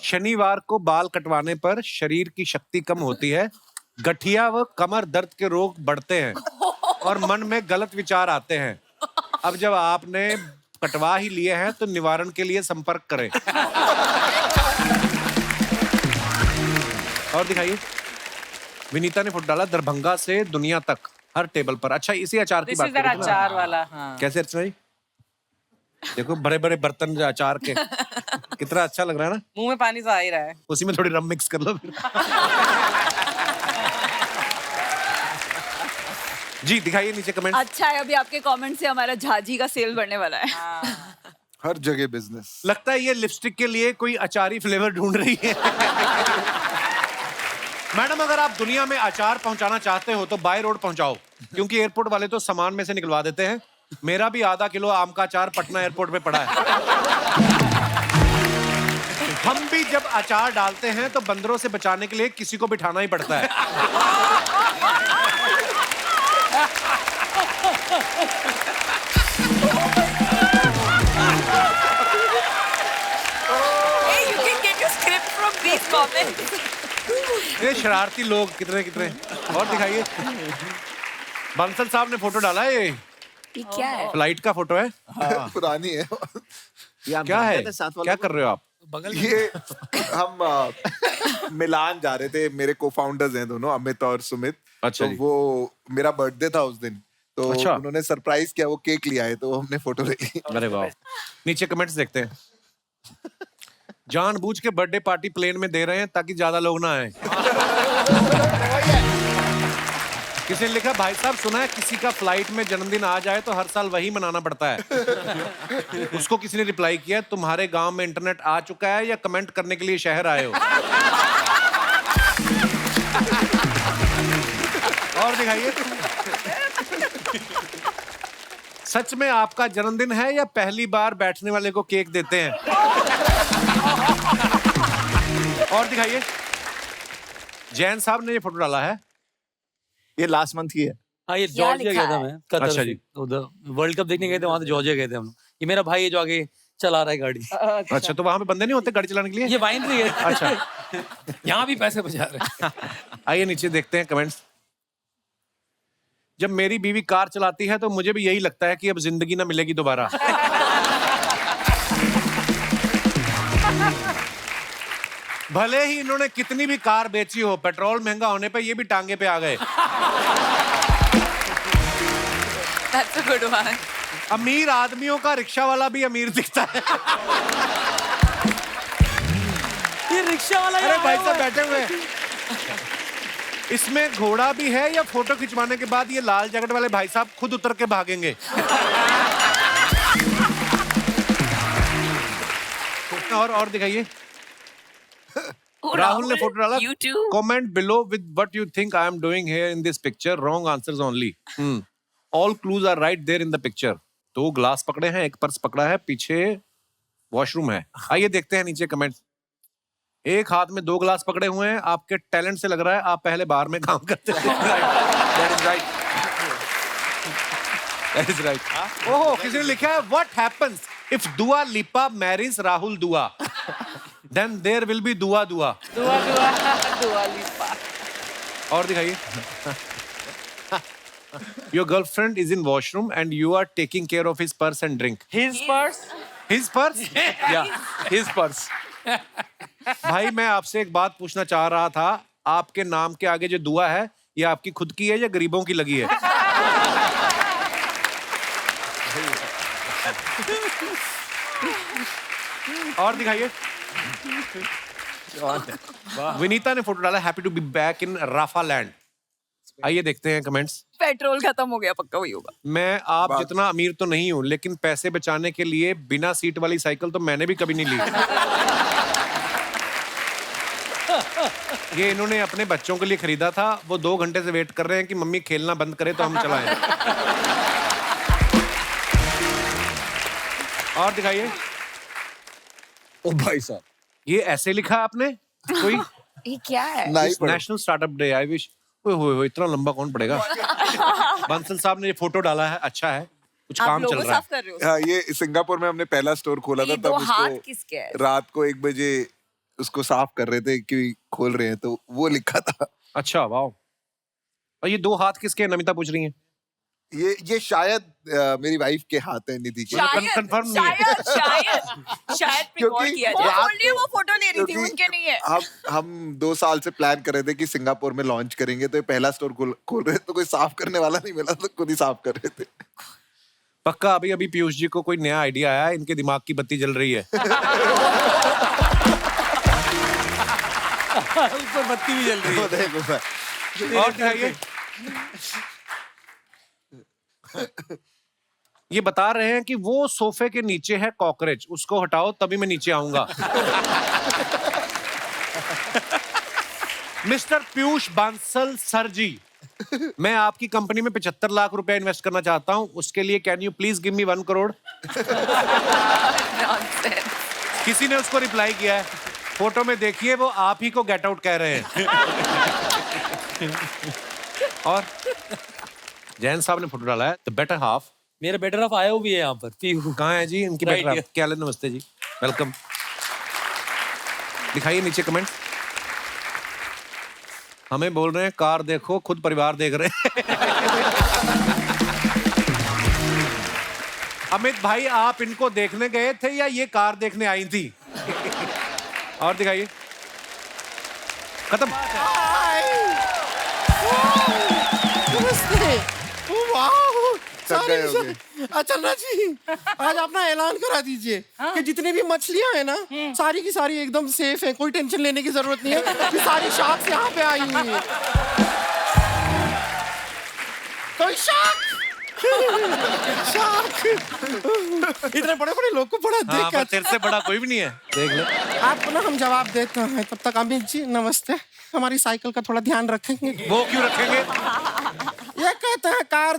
शनिवार को बाल कटवाने पर शरीर की शक्ति कम होती है, गठिया व कमर दर्द के रोग बढ़ते हैं और मन में गलत विचार आते हैं। अब जब आपने कटवा ही लिए हैं तो निवारण के लिए संपर्क करें। और दिखाइए। विनीता ने फोटो डाला, दरभंगा से दुनिया तक हर टेबल पर। अच्छा, इसी अचार की बात करें। अचार वाला। हाँ। कैसे अर्चना जी? देखो बड़े बड़े बर्तन अचार के, कितना अच्छा लग रहा है ना। मुंह में पानी तो आ ही रहा है। उसी में थोड़ी रम मिक्स कर लो फिर। जी दिखाइए नीचे कमेंट। अच्छा है, अभी आपके कमेंट से हमारा झाजी का सेल बढ़ने वाला है। हर जगह बिजनेस। लगता है ये लिपस्टिक के लिए कोई अचारी फ्लेवर ढूंढ रही है। मैडम, अगर आप दुनिया में अचार पहुंचाना चाहते हो तो बाय रोड पहुंचाओ, क्योंकि एयरपोर्ट वाले तो सामान में से निकलवा देते हैं। मेरा भी आधा किलो आम का अचार पटना एयरपोर्ट पे पड़ा है। हम भी जब अचार डालते हैं तो बंदरों से बचाने के लिए किसी को बिठाना ही पड़ता है। Hey, you can get a script from these comments. ये शरारती लोग कितने कितने। और दिखाइए। बंसल साहब ने फोटो डाला है, ये क्या है? फ्लाइट का फोटो है। पुरानी है। क्या है, क्या कर रहे हो आप? ये हम मिलान जा रहे थे, मेरे को फाउंडर्स हैं दोनों, अमित और सुमित। अच्छा तो जी। वो मेरा बर्थडे था उस दिन, तो अच्छा। उन्होंने सरप्राइज किया, वो केक लिया है, तो हमने फोटो ले ली। अरे वाह। नीचे कमेंट्स देखते हैं। जानबूझ के बर्थडे पार्टी प्लेन में दे रहे हैं ताकि ज्यादा लोग ना आए। किसी ने लिखा, भाई साहब सुना है किसी का फ्लाइट में जन्मदिन आ जाए तो हर साल वही मनाना पड़ता है। उसको किसी ने रिप्लाई किया, तुम्हारे गांव में इंटरनेट आ चुका है या कमेंट करने के लिए शहर आए हो? और दिखाइए। सच में आपका जन्मदिन है या पहली बार बैठने वाले को केक देते हैं? और दिखाइए। जैन साहब ने ये फोटो डाला है, ये लास्ट मंथ की है। हाँ, ये क्या जॉर्जिया लिखा गया था है? मैं कतर अच्छा से। जी। उधर वर्ल्ड कप देखने गए थे, वहां से जॉर्जिया गए थे हम लोग। ये मेरा भाई है जो आगे चला रहा है गाड़ी। अच्छा, तो वहां पे बंदे नहीं होते गाड़ी चलाने के लिए? ये वाइनरी है। अच्छा। यहाँ भी पैसे बचा रहे हैं। आइए नीचे देखते हैं कमेंट्स। जब मेरी बीवी कार चलाती है तो मुझे भी यही लगता है कि अब जिंदगी ना मिलेगी दोबारा। भले ही इन्होंने कितनी भी कार बेची हो, पेट्रोल महंगा होने पे ये भी टांगे पे आ गए। That's a good one. अमीर आदमियों का रिक्शा वाला भी अमीर दिखता है। ये रिक्शा वाला अरे भाई साहब बैठे हुए हैं। इसमें घोड़ा भी है या फोटो खिंचवाने के बाद ये लाल जैकेट वाले भाई साहब खुद उतर के भागेंगे? और दिखाइए। राहुल ने फोटो डाला, You too. Comment below with what you think I am doing here in this picture, wrong answers only. All clues are right there in the picture. 2 glass पकड़े हैं, एक पर्स पकड़ा है, पीछे वॉशरूम है। आइए देखते हैं नीचे कमेंट। एक हाथ में 2 ग्लास पकड़े हुए हैं, आपके टैलेंट से लग रहा है आप पहले बार में काम करते थे। That is right. That is right. ओहो, किसी ने लिखा है, what happens if Dua Lipa marries Rahul Dua? Then there will be Dua Dua. दुआ लिपा। और दिखाइए। Your girlfriend is in washroom and you are taking care of his purse and drink. His purse? His purse? Yeah, his purse. भाई मैं आपसे एक बात पूछना चाह रहा था, आपके नाम के आगे जो दुआ है ये आपकी खुद की है या गरीबों की लगी है? और दिखाइए। विनीता ने फोटो डाला, happy to be back in Rafa land. आइए देखते हैं कमेंट्स। पेट्रोल खत्म हो गया, पक्का वही होगा। मैं आप जितना अमीर तो नहीं हूं, लेकिन पैसे बचाने के लिए बिना सीट वाली साइकिल तो मैंने भी कभी नहीं ली। ये इन्होंने अपने बच्चों के लिए खरीदा था, वो 2 घंटे से वेट कर रहे हैं कि मम्मी खेलना बंद करे तो हम चलाएं। और दिखाइए। ओ भाई साहब, ये ऐसे लिखा आपने कोई? ये क्या है? National startup day, I wish. ओए इतना लंबा कौन पड़ेगा? बंसल साहब ने ये फोटो डाला है, अच्छा है, कुछ आप काम चल लोगो रहा साफ है। कर रहे हो? हाँ, ये सिंगापुर में हमने पहला स्टोर खोला था, ये तब दो हाथ उसको किसके हैं? रात को 1 बजे उसको साफ कर रहे थे कि खोल रहे हैं, तो वो लिखा था। अच्छा, वाह। और ये 2 हाथ किसके हैं? नमिता पूछ रही है। ये शायद मेरी वाइफ के हाथ है, निधि के। कंफर्म नहीं है। शायद क्योंकि किया रात जाए। वो फोटो ले रही थी, क्योंकि उनके नहीं है। हम 2 साल से प्लान कर रहे थे कि सिंगापुर में लॉन्च करेंगे, तो ये पहला स्टोर खोल रहे, तो कोई साफ करने वाला नहीं मिला, तो खुद ही साफ कर रहे थे। पक्का अभी पीयूष जी को कोई नया आइडिया आया है, इनके दिमाग की बत्ती जल रही है। ऊपर बत्ती भी जल रही है। देखो और दिखाइए। ये बता रहे हैं कि वो सोफे के नीचे है कॉकरोच, उसको हटाओ तभी मैं नीचे आऊंगा। मिस्टर पीयूष बांसल सर जी, मैं आपकी कंपनी में 75 लाख रुपया इन्वेस्ट करना चाहता हूं, उसके लिए can you please give me 1 crore? किसी ने उसको रिप्लाई किया है, फोटो में देखिए वो आप ही को गेट आउट कह रहे हैं। और जैन साहब ने फोटो डाला है, द बेटर हाफ। मेरा बेटर हाफ आया भी है यहाँ पर। पीहू कहाँ है जी इनकी बेटर हाफ? क्या हाल है? नमस्ते जी, वेलकम। दिखाइए नीचे कमेंट। हमें बोल रहे हैं कार देखो, खुद परिवार देख रहे हैं। अमित भाई, आप इनको देखने गए थे या ये कार देखने आई थी? और दिखाइए। खत्म। अचन्ना जी, आज अपना ऐलान करा दीजिए कि जितनी भी मछलियां हैं ना, सारी की सारी एकदम सेफ है, कोई टेंशन लेने की जरूरत नहीं है कि सारी शार्क्स यहाँ पे आई हुई है। कोई शार्क इतने बड़े बड़े लोग को बड़ा देख कर, तेरे से बड़ा कोई भी नहीं है, देख ले। आपको ना हम जवाब देते हैं, तब तक अमित जी नमस्ते, हमारी साइकिल का थोड़ा ध्यान रखेंगे। वो क्यों रखेंगे? ये कहते हैं कार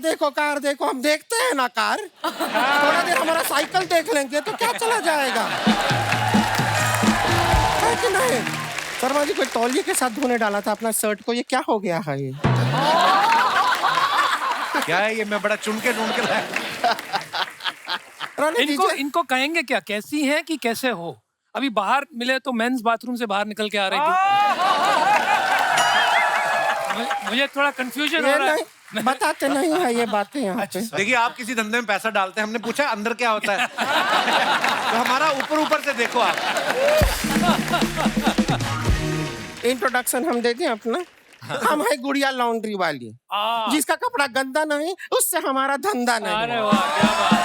देखो, हम देखते हैं ना कार, थोड़ा देर हमारा साइकिल देख लेंगे तो क्या चला जाएगा, है कि नहीं? शर्मा जी, कोई तौलिए के साथ धोने डाला था अपना शर्ट को, ये क्या हो गया है? ये क्या है ये? मैं बड़ा चुन के ढूंढ के लाया। इनको कहेंगे क्या, कैसी है कि कैसे हो? अभी बाहर मिले तो मेंस बाथरूम से बाहर निकल के आ रही थी। मुझे थोड़ा कंफ्यूजन हो रहा है। बताते नहीं है ये बातें यहाँ पे। देखिए, आप किसी धंधे में पैसा डालते हैं, हमने पूछा अंदर क्या होता है। तो हमारा ऊपर से देखो आप। इंट्रोडक्शन हम दे दें अपना। हम है गुड़िया लॉन्ड्री वाली, जिसका कपड़ा गंदा नहीं उससे हमारा धंधा नहीं। अरे वाह, क्या बात।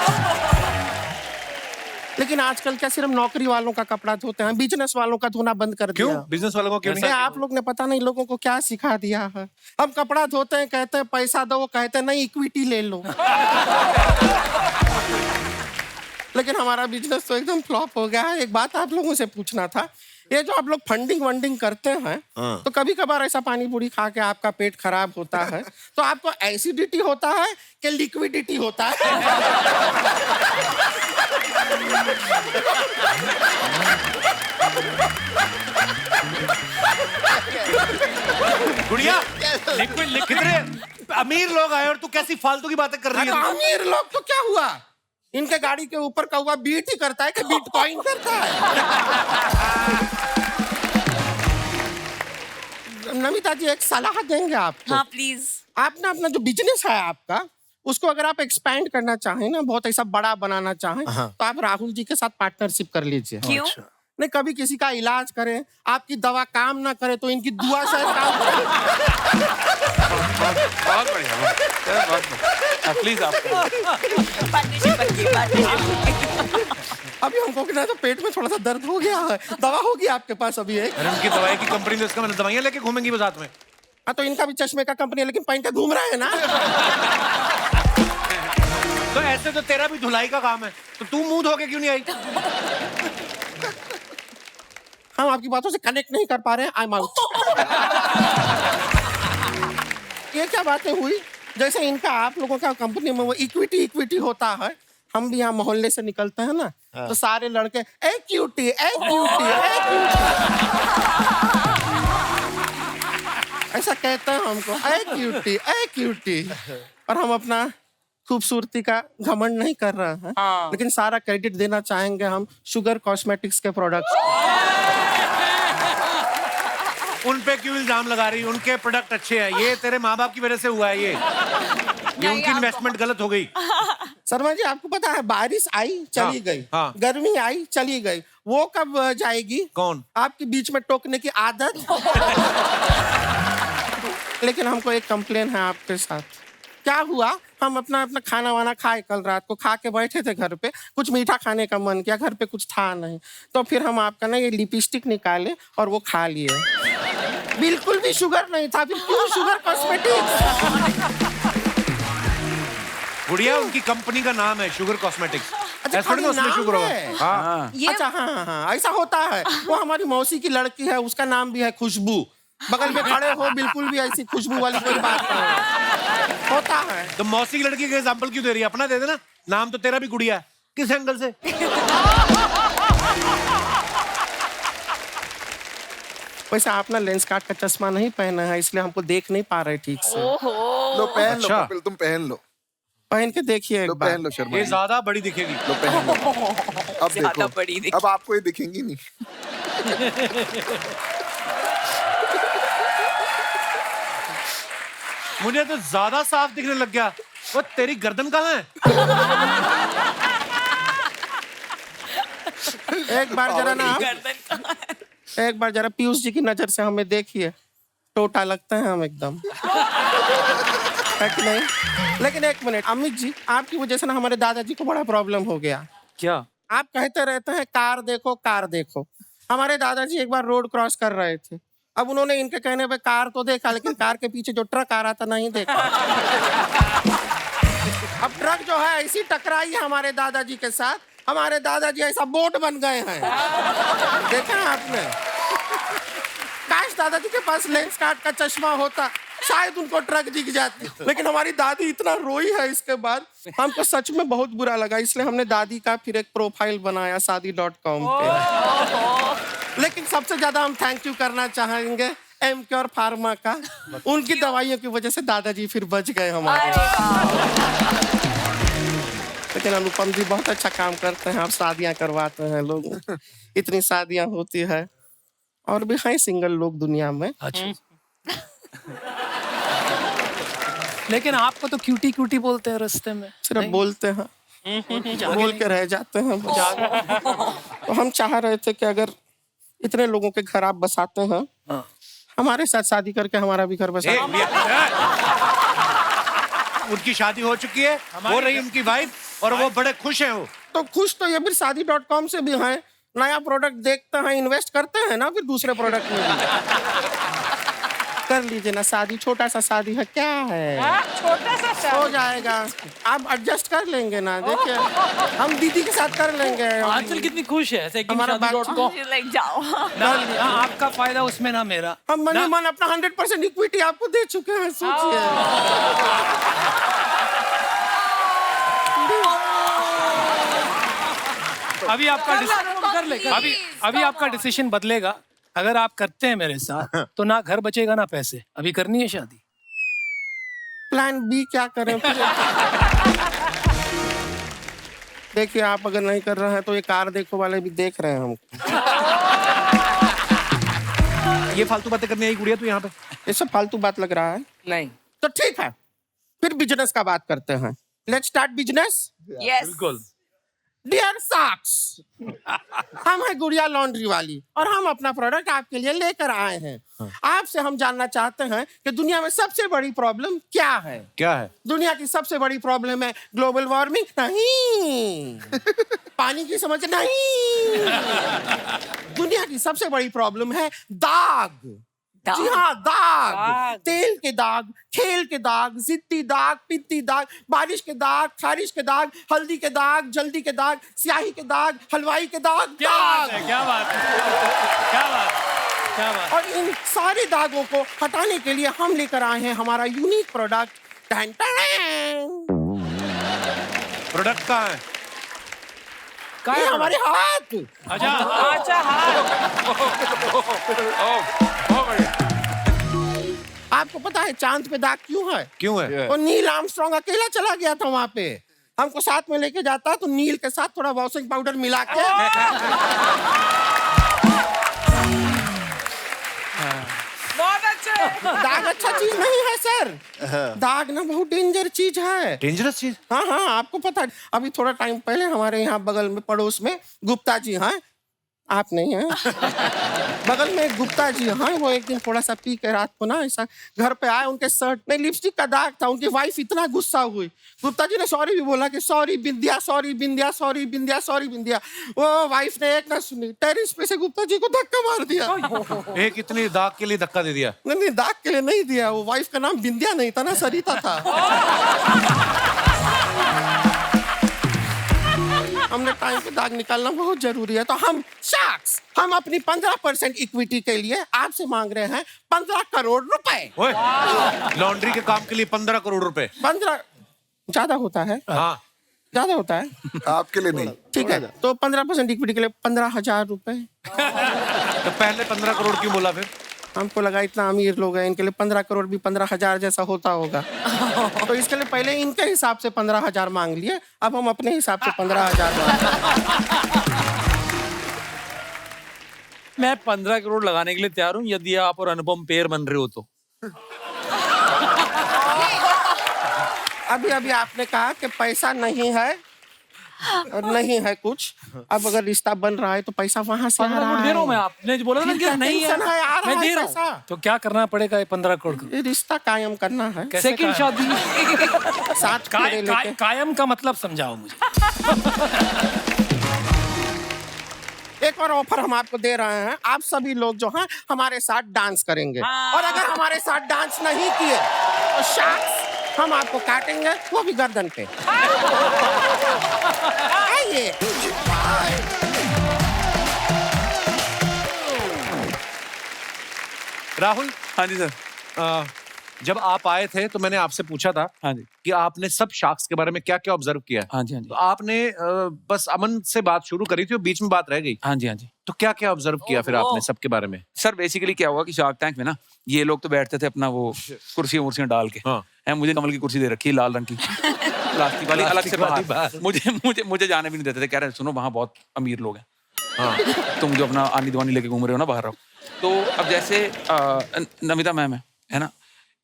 लेकिन आजकल क्या सिर्फ नौकरी वालों का कपड़ा धोते हैं, बिजनेस वालों का धोना बंद कर दिया। क्यों? बिजनेस वालों को क्यों नहीं? आप लोग ने पता नहीं लोगों को क्या सिखा दिया है। हम कपड़ा धोते हैं, कहते हैं पैसा दो, वो कहते हैं नहीं इक्विटी ले लो। लेकिन हमारा बिजनेस तो एकदम फ्लॉप हो गया है। एक बात आप लोगों से पूछना था, ये जो आप लोग फंडिंग वंडिंग करते हैं, तो कभी कभार ऐसा पानी पूरी खा के आपका पेट खराब होता है, तो आपको एसिडिटी होता है कि लिक्विडिटी होता है? गुड़िया, कितने अमीर लोग आए और तू कैसी फालतू की बातें कर रही है? अमीर लोग तो क्या हुआ, इनके गाड़ी के ऊपर का हुआ बीट ही करता है कि बिटकॉइन करता है? नमिता जी, एक सलाह देंगे आपको। हाँ प्लीज। आप ना अपना जो बिजनेस है आपका, उसको अगर आप एक्सपैंड करना चाहें ना, बहुत ऐसा बड़ा बनाना चाहें, तो आप राहुल जी के साथ पार्टनरशिप कर लीजिए। क्यों? नहीं, कभी किसी का इलाज करें, आपकी दवा काम ना करे तो इनकी दुआ से काम करे। बहुत बढ़िया, प्लीज आप अभी हमको ना तो पेट में थोड़ा सा दर्द हो गया है, दवा होगी आपके पास अभी एक? अरे उनकी दवाई की कंपनी तो इसका मतलब दवाइयां लेके घूमेंगी वो साथ में। हाँ, तो इनका भी चश्मे का कंपनी है, लेकिन पहन के घूम रहे हैं ना। तो ऐसे तो तेरा भी धुलाई का काम है, तो तू मुंह धो के क्यों नहीं आई? हम आपकी बातों से कनेक्ट नहीं कर पा रहे हैं, आई एम आउट। ये क्या बातें हुई? जैसे इनका आप लोगों का कंपनी में वो इक्विटी होता है, हम भी यहाँ मोहल्ले से निकलते हैं ना, तो सारे लड़के ए क्यूटी, ए क्यूटी, ए क्यूटी ऐसा कहते हैं हमको, ए क्यूटी, ए क्यूटी। और हम अपना खूबसूरती का घमंड नहीं कर रहे हैं, लेकिन सारा क्रेडिट देना चाहेंगे हम शुगर कॉस्मेटिक्स के प्रोडक्ट्स। उन पे क्यों इल्जाम लगा रही? उनके प्रोडक्ट अच्छे हैं, ये तेरे माँ बाप की वजह से हुआ है ये उनकी इन्वेस्टमेंट गलत हो गई। शर्मा जी, आपको पता है बारिश आई चली गई, गर्मी आई चली गई, वो कब जाएगी? कौन? आपके बीच में टोकने की आदत। लेकिन हमको एक कंप्लेन है आपके साथ। क्या हुआ? हम अपना खाना वाना खाए, कल रात को खा के बैठे थे घर पे, कुछ मीठा खाने का मन किया, घर पे कुछ था नहीं, तो फिर हम आपका ना ये लिपस्टिक निकाले और वो खा लिए। बिल्कुल भी शुगर नहीं था, फिर क्यों शुगर कॉस्मेटिक्स? गुड़िया, उनकी कंपनी का नाम है शुगर कॉस्मेटिक्स। अच्छा, उसमें शुगर होगा। हाँ। अच्छा, हाँ, ऐसा होता है। वो हमारी मौसी की लड़की है, उसका नाम भी है खुशबू। बगल में खड़े हो, बिल्कुल भी ऐसी खुशबू वाली कोई बात नहीं होता है। तो मौसी की लड़की का एग्जांपल क्यों दे रही है? अपना दे देना, नाम तो तेरा भी गुड़िया है। किस एंगल से? वैसे आप ना लेंस कार्ट का चश्मा नहीं पहना है, इसलिए हमको देख नहीं पा रहे ठीक से। लो पहन लो कपिल, तुम पहन लो, पहन के देखिए एक बार। पहन लो शर्मा, ये ज्यादा बड़ी दिखेगी। लो पहन लो। अब देखो, अब आपको ये दिखेंगी नहीं। मुझे तो ज्यादा साफ दिखने लग गया। वो तेरी गर्दन कहाँ है? एक बार जरा ना, एक बार जरा पीयूष जी की नजर से हमें देखिए, टोटा लगते हैं हम एकदम, है कि नहीं? लेकिन एक मिनट, अमित जी, आपकी वजह से ना हमारे दादाजी को बड़ा प्रॉब्लम हो गया। क्या? आप कहते रहते हैं कार देखो, कार देखो। हमारे दादाजी एक बार रोड क्रॉस कर रहे थे, अब उन्होंने इनके कहने पे कार तो देखा, लेकिन कार के पीछे जो ट्रक आ रहा था नहीं देखा। अब ट्रक जो है ऐसी टकराई है हमारे दादाजी के साथ, हमारे दादाजी ऐसा बोट बन गए हैं। देखा आपने? काश दादाजी के पास लेंस कार्ट का चश्मा होता, शायद उनको ट्रक दिख जाती। लेकिन हमारी दादी इतना रोई है इसके बाद, हमको सच में बहुत बुरा लगा, इसलिए हमने दादी का फिर एक प्रोफाइल बनाया शादी.com पे। लेकिन सबसे ज्यादा हम थैंक यू करना चाहेंगे एमक्योर फार्मा का। उनकी दवाइयों की वजह से दादाजी फिर बच गए हमारे। लेकिन अनुपम जी बहुत अच्छा काम करते हैं, आप शादियां करवाते हैं लोग, इतनी शादियां होती है, और भी हैं सिंगल लोग दुनिया में। अच्छा। लेकिन आपको तो क्यूटी क्यूटी बोलते हैं रास्ते में। सिर्फ बोलते हैं, बोल के रह जाते हैं। तो हम चाह रहे थे कि अगर इतने लोगों के घर आप बसाते हैं, हमारे साथ शादी करके हमारा भी घर बसा। उनकी शादी हो चुकी है, हो रही उनकी वाइफ, और वो बड़े खुश हैं। वो तो खुश तो ये भी शादी.com से भी हैं, नया प्रोडक्ट देखते हैं, इन्वेस्ट करते हैं ना, फिर दूसरे प्रोडक्ट में भी कर लीजिए ना शादी। छोटा सा शादी है, क्या है, छोटा सा शादी हो जाएगा, आप एडजस्ट कर लेंगे ना। देखिए, हम दीदी के साथ कर लेंगे। आंचल कितनी खुश है ऐसे कि हमारा लाइक जाओ। आपका फायदा उसमें ना मेरा। हम मन ही मन अपना 100% इक्विटी आपको दे चुके हैं, सोचिए। अभी आपका कर ले, अभी आपका डिसीजन बदलेगा। अगर आप करते हैं मेरे साथ, तो ना घर बचेगा ना पैसे। अभी करनी है शादी। प्लान बी क्या करें? देखिए, आप अगर नहीं कर रहे हैं तो ये कार देखो वाले भी देख रहे हैं हमको। ये फालतू बातें करने आई गुड़िया तू यहाँ पे? ये सब फालतू बात लग रहा है? नहीं। तो ठीक है, फिर बिजनेस का बात करते हैं। Let's start business. यस बिल्कुल। डियर साक्स, हम है गुड़िया लॉन्ड्री वाली और हम अपना प्रोडक्ट आपके लिए लेकर आए हैं। आपसे हम जानना चाहते हैं कि दुनिया में सबसे बड़ी प्रॉब्लम क्या है? क्या है? दुनिया की सबसे बड़ी प्रॉब्लम है ग्लोबल वार्मिंग? नहीं। पानी की समझ? नहीं। दुनिया की सबसे बड़ी प्रॉब्लम है दाग। जी हाँ, दाग। तेल के दाग, खेल के दाग, जिद्दी दाग, पित्ती दाग, बारिश के दाग, खारिश के दाग, हल्दी के दाग, जल्दी के दाग, स्याही के दाग, हलवाई के दाग। क्या बात है, क्या बात है, क्या बात है, क्या बात है। और इन सारे दागों को हटाने के लिए हम लेकर आए हैं हमारा यूनिक प्रोडक्ट। प्रोडक्ट कहाँ है? ये हमारे हाथ। अच्छा आपको पता है चांद पे दाग क्यों है? क्यों है? और नील आर्मस्ट्रांग अकेला चला गया था वहां पे। हमको साथ में लेके जाता तो नील के साथ थोड़ा वॉशिंग पाउडर मिला के बहुत अच्छे। दाग अच्छा चीज नहीं है सर। दाग ना बहुत डेंजर चीज है। डेंजरस चीज? हाँ हाँ, आपको पता है। अभी थोड़ा टाइम पहले हमारे यहाँ बगल में पड़ोस में गुप्ता जी हैं, आप नहीं हैं। बगल में एक गुप्ता जी हैं, वो एक दिन थोड़ा सा पी के रात को ना ऐसा घर पे आए, उनके शर्ट में लिपस्टिक का दाग था। उनकी वाइफ इतना गुस्सा हुई, गुप्ता जी ने सॉरी भी बोला कि सॉरी बिंदिया, सॉरी बिंदिया, सॉरी बिंदिया, सॉरी बिंदिया। वो वाइफ ने एक ना सुनी, टेरिस पे से गुप्ता जी को धक्का मार दिया। एक इतनी दाग के लिए धक्का दे दिया? नहीं, दाग के लिए नहीं दिया, वो वाइफ का नाम बिंदिया नहीं था ना, सरिता था। हमने टाइम पे दाग निकालना बहुत जरूरी है, तो हम शार्क्स हम अपनी 15% इक्विटी के लिए आपसे मांग रहे हैं 15 करोड़ रुपए। लॉन्ड्री के काम के लिए 15 करोड़ रुपए? 15 ज्यादा होता है? हाँ ज्यादा होता है। आपके लिए नहीं। ठीक है, तो 15% इक्विटी के लिए 15,000 रुपए। तो पहले 15 करोड़ क्यों बोला फिर? हमको लगा इतना अमीर लोग हैं, इनके लिए 15 करोड़ भी 15,000 जैसा होता होगा। तो इसके लिए पहले इनके हिसाब से 15,000 मांग लिए, अब हम अपने हिसाब से 15,000 मैं 15 करोड़ लगाने के लिए तैयार हूँ यदि आप और अनुपम पेयर बन रहे हो तो। अभी अभी आपने कहा कि पैसा नहीं है और नहीं है कुछ। अब अगर रिश्ता बन रहा है तो पैसा वहां से आ रहा है। दे रहा हूँ मैं, आपने जो बोला ना कि नहीं है, मैं दे रहा हूँ। तो क्या करना पड़ेगा ये 15 करोड़ को? ये रिश्ता कायम करना है। सेकंड शादी। साथ कायम का मतलब समझाओ मुझे। एक और ऑफर हम आपको दे रहे हैं, आप सभी लोग जो हैं हमारे साथ डांस करेंगे। और अगर हमारे साथ डांस नहीं किए तो शार्क्स हम आपको काटेंगे, वो भी गर्दन पे। आइए। राहुल। हाँ जी सर। जब आप आए थे तो मैंने आपसे पूछा था हाँ जी कि आपने सब शार्क्स के बारे में क्या क्या ऑब्जर्व किया। हाँ जी हाँ जी तो आपने बस अमन से बात शुरू करी थी और बीच में बात रह गई। हाँ जी हाँ जी। तो क्या क्या ऑब्जर्व किया फिर आपने सबके बारे में? सर बेसिकली क्या हुआ कि शार्क टैंक में ना ये लोग तो बैठते थे अपना वो कुर्सियां वुर्सियां डाल के। हाँ। है, मुझे कमल की कुर्सी दे रखी है लाल रंग की, प्लास्टिक वाली, अलग से बाहर। मुझे जाने भी नहीं देते थे, कह रहे सुनो वहाँ बहुत अमीर लोग हैं। हाँ। तुम जो अपना आनी दीवानी लेके घूम रहे हो ना, बाहर रहो। तो अब जैसे नमिता मैम है ना,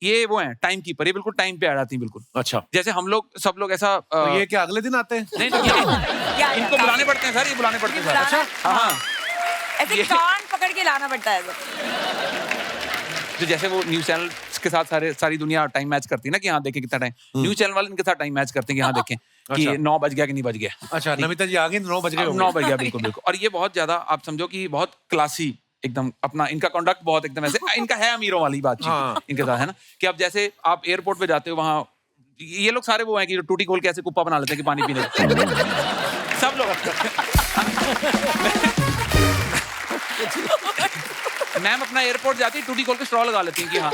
ये वो है टाइम कीपर, ये बिल्कुल टाइम पे आ जाती है बिल्कुल। अच्छा। जैसे हम लोग सब लोग ऐसा तो ये क्या अगले दिन आते हैं? नहीं ये इनको बुलाने पड़ते हैं सर, ये बुलाने पड़ते हैं सर। अच्छा हाँ, ऐसे कान पकड़ के लाना पड़ता है। तो जैसे वो न्यूज चैनल के साथ सारी दुनिया टाइम मैच करती है ना कि यहाँ देखें कितना टाइम, न्यूज चैनल वाले इनके साथ टाइम मैच करते हैं कि यहाँ देखें कि 9 बज गया कि नहीं बज गया। अच्छा, नमिता जी आ गई, 9 बज गए। 9 बज गया, बिल्कुल बिल्कुल। और ये बहुत ज्यादा आप समझो कि बहुत क्लासी एकदम, अपना इनका कंडक्ट बहुत एकदम ऐसे, इनका है अमीरों वाली बातचीत इनके साथ, है ना। कि अब जैसे आप एयरपोर्ट पे जाते हो, वहाँ ये लोग सारे वो हैं कि टूटी खोल के ऐसे कुप्पा बना लेते हैं कि पानी पीने सब लोग। मैम अपना एयरपोर्ट जाती है, टूटी खोल के स्ट्रॉ लगा लेती हैं कि हाँ।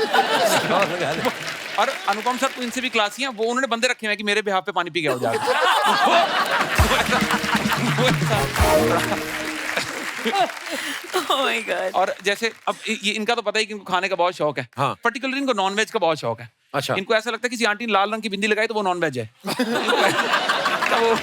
और अनुपम सर तो इनसे भी क्लासी हैं, वो उन्होंने बंदे रखे हैं कि मेरे बिहाफ पे पानी पी के हो जाए। Oh my God. और जैसे अब ये इनका तो पता ही कि इनको खाने का बहुत शौक है। हाँ। पर्टिकुलरली इनको नॉन वेज का बहुत शौक है। अच्छा। इनको ऐसा लगता है किसी आंटी ने लाल रंग की बिंदी लगाई तो वो नॉन वेज है। तो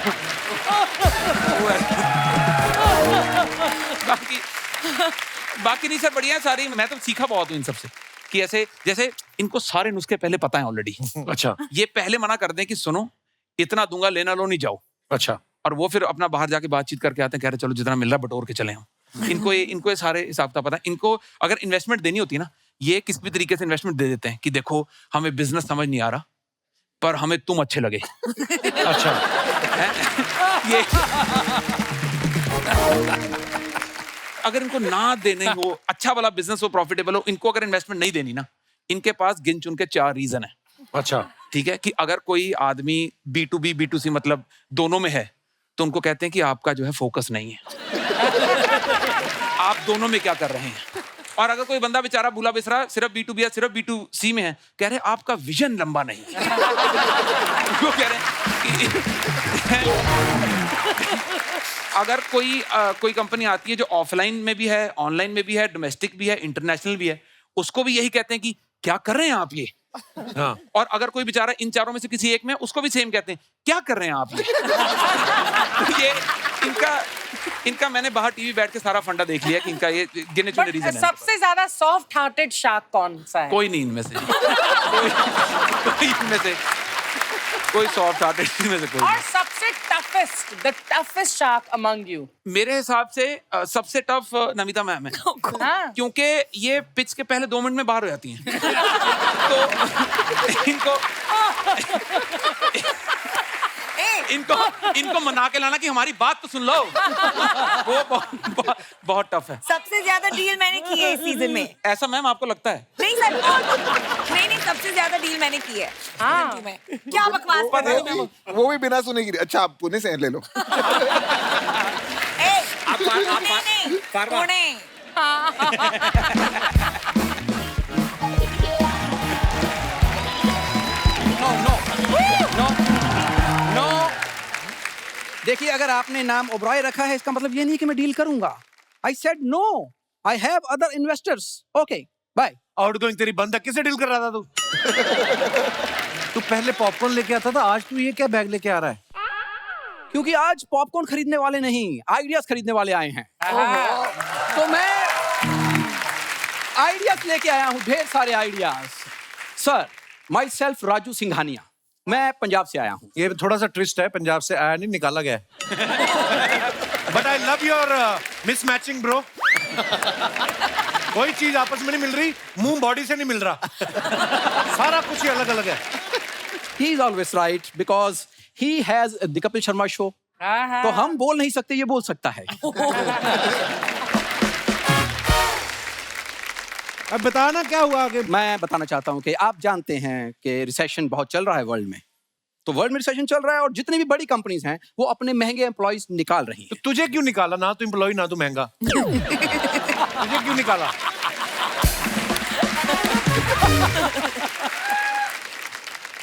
बाकी नहीं सर, बढ़िया है सारी। मैं तो सीखा बहुत हूँ इन सबसे कि ऐसे जैसे इनको सारे नुस्खे पहले पता है ऑलरेडी। अच्छा ये पहले मना कर दें कि सुनो इतना दूंगा, लेना लो नहीं जाओ। अच्छा और वो फिर अपना बाहर जाके बातचीत करके आते हैं, कह रहे चलो जितना मिल रहा है बटोर के चले हम। इनको ये सारे हिसाब का पता है। इनको अगर इन्वेस्टमेंट देनी होती है ना, ये किसी भी तरीके से इन्वेस्टमेंट दे देते हैं कि देखो हमें बिजनेस समझ नहीं आ रहा पर हमें तुम अच्छे लगे। अच्छा ये अगर इनको ना देने हो, अच्छा वाला बिजनेस हो, प्रॉफिटेबल हो, इनको अगर इन्वेस्टमेंट नहीं देनी ना, इनके पास गिन चुन के 4 रीजन है। अच्छा ठीक है, कि अगर कोई आदमी B2B B2C मतलब दोनों में है तो उनको कहते हैं कि आपका जो है फोकस नहीं है। आप दोनों में क्या कर रहे हैं? और अगर कोई बंदा बेचारा भूला बिसरा सिर्फ B2B या सिर्फ B2C में है, कह रहे आपका विजन लंबा नहीं है। वो कह रहे हैं अगर कोई कंपनी आती है जो ऑफलाइन में भी है, ऑनलाइन में भी है, डोमेस्टिक भी है, इंटरनेशनल भी है, उसको भी यही कहते हैं कि क्या कर रहे हैं आप ये। हाँ और अगर कोई बेचारा इन चारों में से किसी एक में, उसको भी सेम कहते हैं क्या कर रहे हैं आप ये। इनका मैंने बाहर टीवी बैठ के सारा फंडा देख लिया कि इनका ये गिने चुने रीजन है। सबसे ज्यादा सॉफ्ट हार्टेड शार्क कौन सा है? कोई नहीं इनमें से कोई इनमें से कोई सॉफ्ट हार्टेड इनमें से कोई और नहीं। सबसे the toughest shark among you? मेरे हिसाब से सबसे टफ नमिता मैम है। हाँ। क्योंकि ये पिच के पहले 2 मिनट में बाहर हो जाती हैं। तो इनको मना के लाना कि हमारी बात तो सुन लो, वो बहुत टफ है। सबसे ज्यादा डील मैंने की है इस सीजन में। ऐसा मैम आपको लगता है? नहीं सर, नहीं सबसे ज्यादा डील मैंने की है। हाँ। में क्या बकवास कर रहे हो? वो भी बिना सुने की। अच्छा आप पुणे से ले लो। नहीं पुणे। नो देखिए, अगर आपने नाम ओबरॉय रखा है इसका मतलब ये नहीं कि मैं डील करूंगा। I said no, I have other investors. Okay bye. Outgoing तेरी बंद है, किससे डील कर रहा था तू? तू पहले पॉपकॉर्न लेके आता था, आज तू ये क्या बैग लेके आ रहा है? क्योंकि आज पॉपकॉर्न खरीदने वाले नहीं, आइडियाज खरीदने वाले आए हैं। तो मैं आइडियाज लेके आया हूं, ढेर सारे ideas. Sir, my self Raju Singhania, मैं पंजाब से आया हूं। ये थोड़ा सा ट्विस्ट है, पंजाब से आया नहीं, निकाला गया है। But I love your mismatching bro. कोई चीज आपस में नहीं मिल रही, मुंह बॉडी से नहीं मिल रहा, सारा कुछ ही अलग अलग है। He is always right because he has the Kapil Sharma show. तो हम बोल नहीं सकते, ये बोल सकता है। अब बताना क्या हुआ आगे? मैं बताना चाहता हूँ कि आप जानते हैं कि रिसेशन बहुत चल रहा है वर्ल्ड में। तो वर्ल्ड में रिसेशन चल रहा है और जितनी भी बड़ी कंपनीज हैं वो अपने महंगे एम्प्लॉइज निकाल रही हैं। तो तुझे क्यों निकाला? ना तू एम्प्लॉय ना तू महंगा। तुझे क्यों निकाला?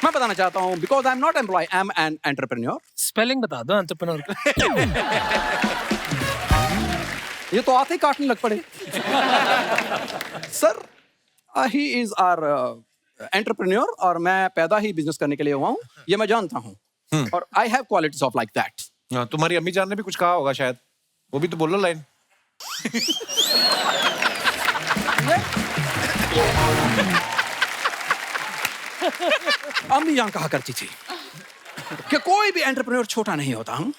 मैं बताना चाहता हूँ because I am not employ, I am an entrepreneur. Spelling बता दो एंटरप्रेन्योर का। ये तो आते ही काटने लग पड़े। Sir, he is our entrepreneur और मैं पैदा ही बिजनेस करने के लिए हुआ हूँ, ये मैं जानता हूँ। और I have qualities of like that. हाँ, तुम्हारी अम्मी जान ने भी कुछ कहा होगा शायद, वो भी तो बोलो लाइन। अम्मी जान कहा करती थी कि कोई भी एंटरप्रेन्योर छोटा नहीं होता। हम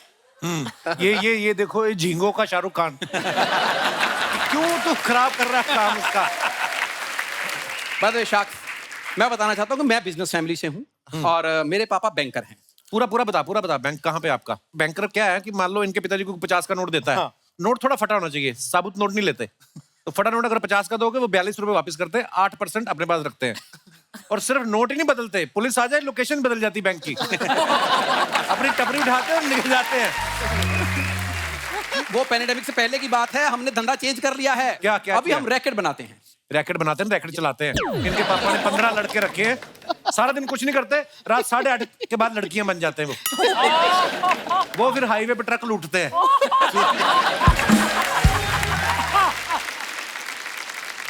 ये देखो, ये झींगों का शाहरुख खान। क्यों तू खराब कर रहा है काम उसका? बाय शाख, मैं बताना चाहता हूँ कि मैं बिजनेस फैमिली से हूँ और मेरे पापा बैंकर हैं। पूरा बता। बैंक कहाँ पे आपका? बैंकर क्या है कि मान लो इनके पिताजी को 50 का नोट देता है, नोट थोड़ा फटा होना चाहिए, साबुत नोट नहीं लेते। तो फटा नोट अगर 50 का दोगे वो 42 रुपए वापस करते हैं, 8% अपने पास रखते हैं। और सिर्फ नोट ही नहीं बदलते, पुलिस आ जाए लोकेशन बदल जाती बैंक की। अपनी टपरी उठाते और निकल जाते हैं। वो पैंडेमिक से पहले की बात है, हमने धंधा चेंज कर लिया है। क्या अभी हम रैकेट बनाते हैं। रैकेट चलाते हैं। इनके पापा ने 15 लड़के रखे हैं, सारा दिन कुछ नहीं करते, रात 8:30 के बाद लड़कियां बन जाते हैं वो फिर हाईवे पे ट्रक लूटते हैं।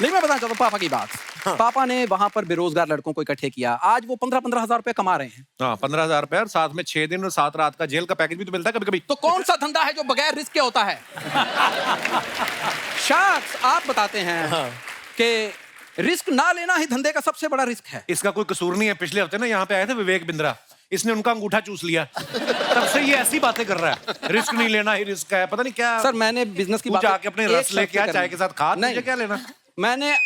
नहीं, मैं बताना चाहता हूँ पापा की बात। पापा ने वहां पर बेरोजगार लड़कों को इकट्ठे किया, आज वो 15-15 हजार रुपए कमा रहे हैं। हाँ, 15,000 रुपए और साथ में 6 दिन और 7 रात का जेल का पैकेज भी तो मिलता है कभी कभी। तो कौन सा धंधा है जो बगैर रिस्क के होता है? शार्क्स, आप बताते हैं कि रिस्क ना लेना ही धंधे का सबसे बड़ा रिस्क है। इसका कोई कसूर नहीं है। पिछले हफ्ते ना यहाँ पे आए थे विवेक बिंद्रा, इसने उनका अंगूठा चूस लिया, तब से ये ऐसी बातें कर रहा है, रिस्क नहीं लेना ही रिस्क है, पता नहीं क्या। सर मैंने बिजनेस की तू बात जाके अपने रस लेके आ, चाय के साथ खा, तुझे क्या लेना। मैं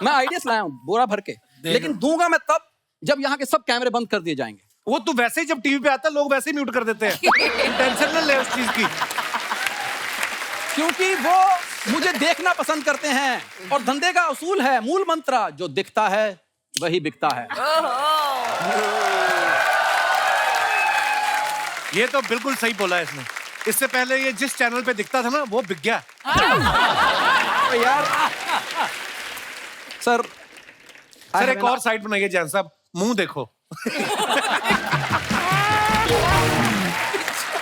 आइडियाज लाया हूँ बोरा भर के, लेकिन दूंगा मैं तब जब यहाँ के सब कैमरे बंद कर दिए जाएंगे। वो तू वैसे ही जब टीवी पे आता है लोग वैसे ही म्यूट कर देते हैं। टेंशन न ले उस चीज की, क्योंकि वो मुझे देखना पसंद करते हैं और धंधे का उसूल है, मूल मंत्र, जो दिखता है वही बिकता है। ये तो बिल्कुल सही बोला है इसने। इससे पहले ये जिस चैनल पे दिखता था ना वो बिक गया। यार सर एक और साइड बनाइए जैन साहब, मुंह देखो।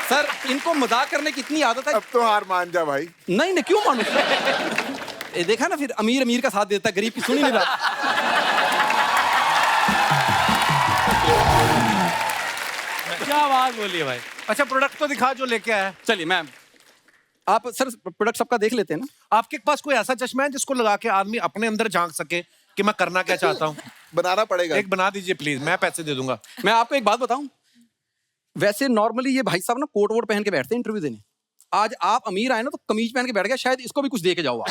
सर इनको मजाक करने की इतनी आदत है। अब तो हार मान जा भाई। नहीं नहीं क्यों मानूं? ये देखा ना, फिर अमीर अमीर का साथ देता है, गरीब की सुन ही नहीं रहा। क्या बात बोली है भाई। अच्छा प्रोडक्ट तो दिखा जो लेके आया। चलिए मैम, आप सर प्रोडक्ट सबका देख लेते हैं ना। आपके पास कोई ऐसा चश्मा है जिसको लगा के आदमी अपने अंदर झांक सके कि मैं करना क्या चाहता हूँ? बनाना पड़ेगा। एक बना दीजिए प्लीज, मैं पैसे दे दूंगा। मैं आपको एक बात बताऊं, वैसे नॉर्मली ये भाई साहब ना कोट वोट पहन के बैठते हैं इंटरव्यू देने। आज आप अमीर आए ना तो कमीज पहन के बैठ गया, शायद इसको भी कुछ दे के जाओ आप।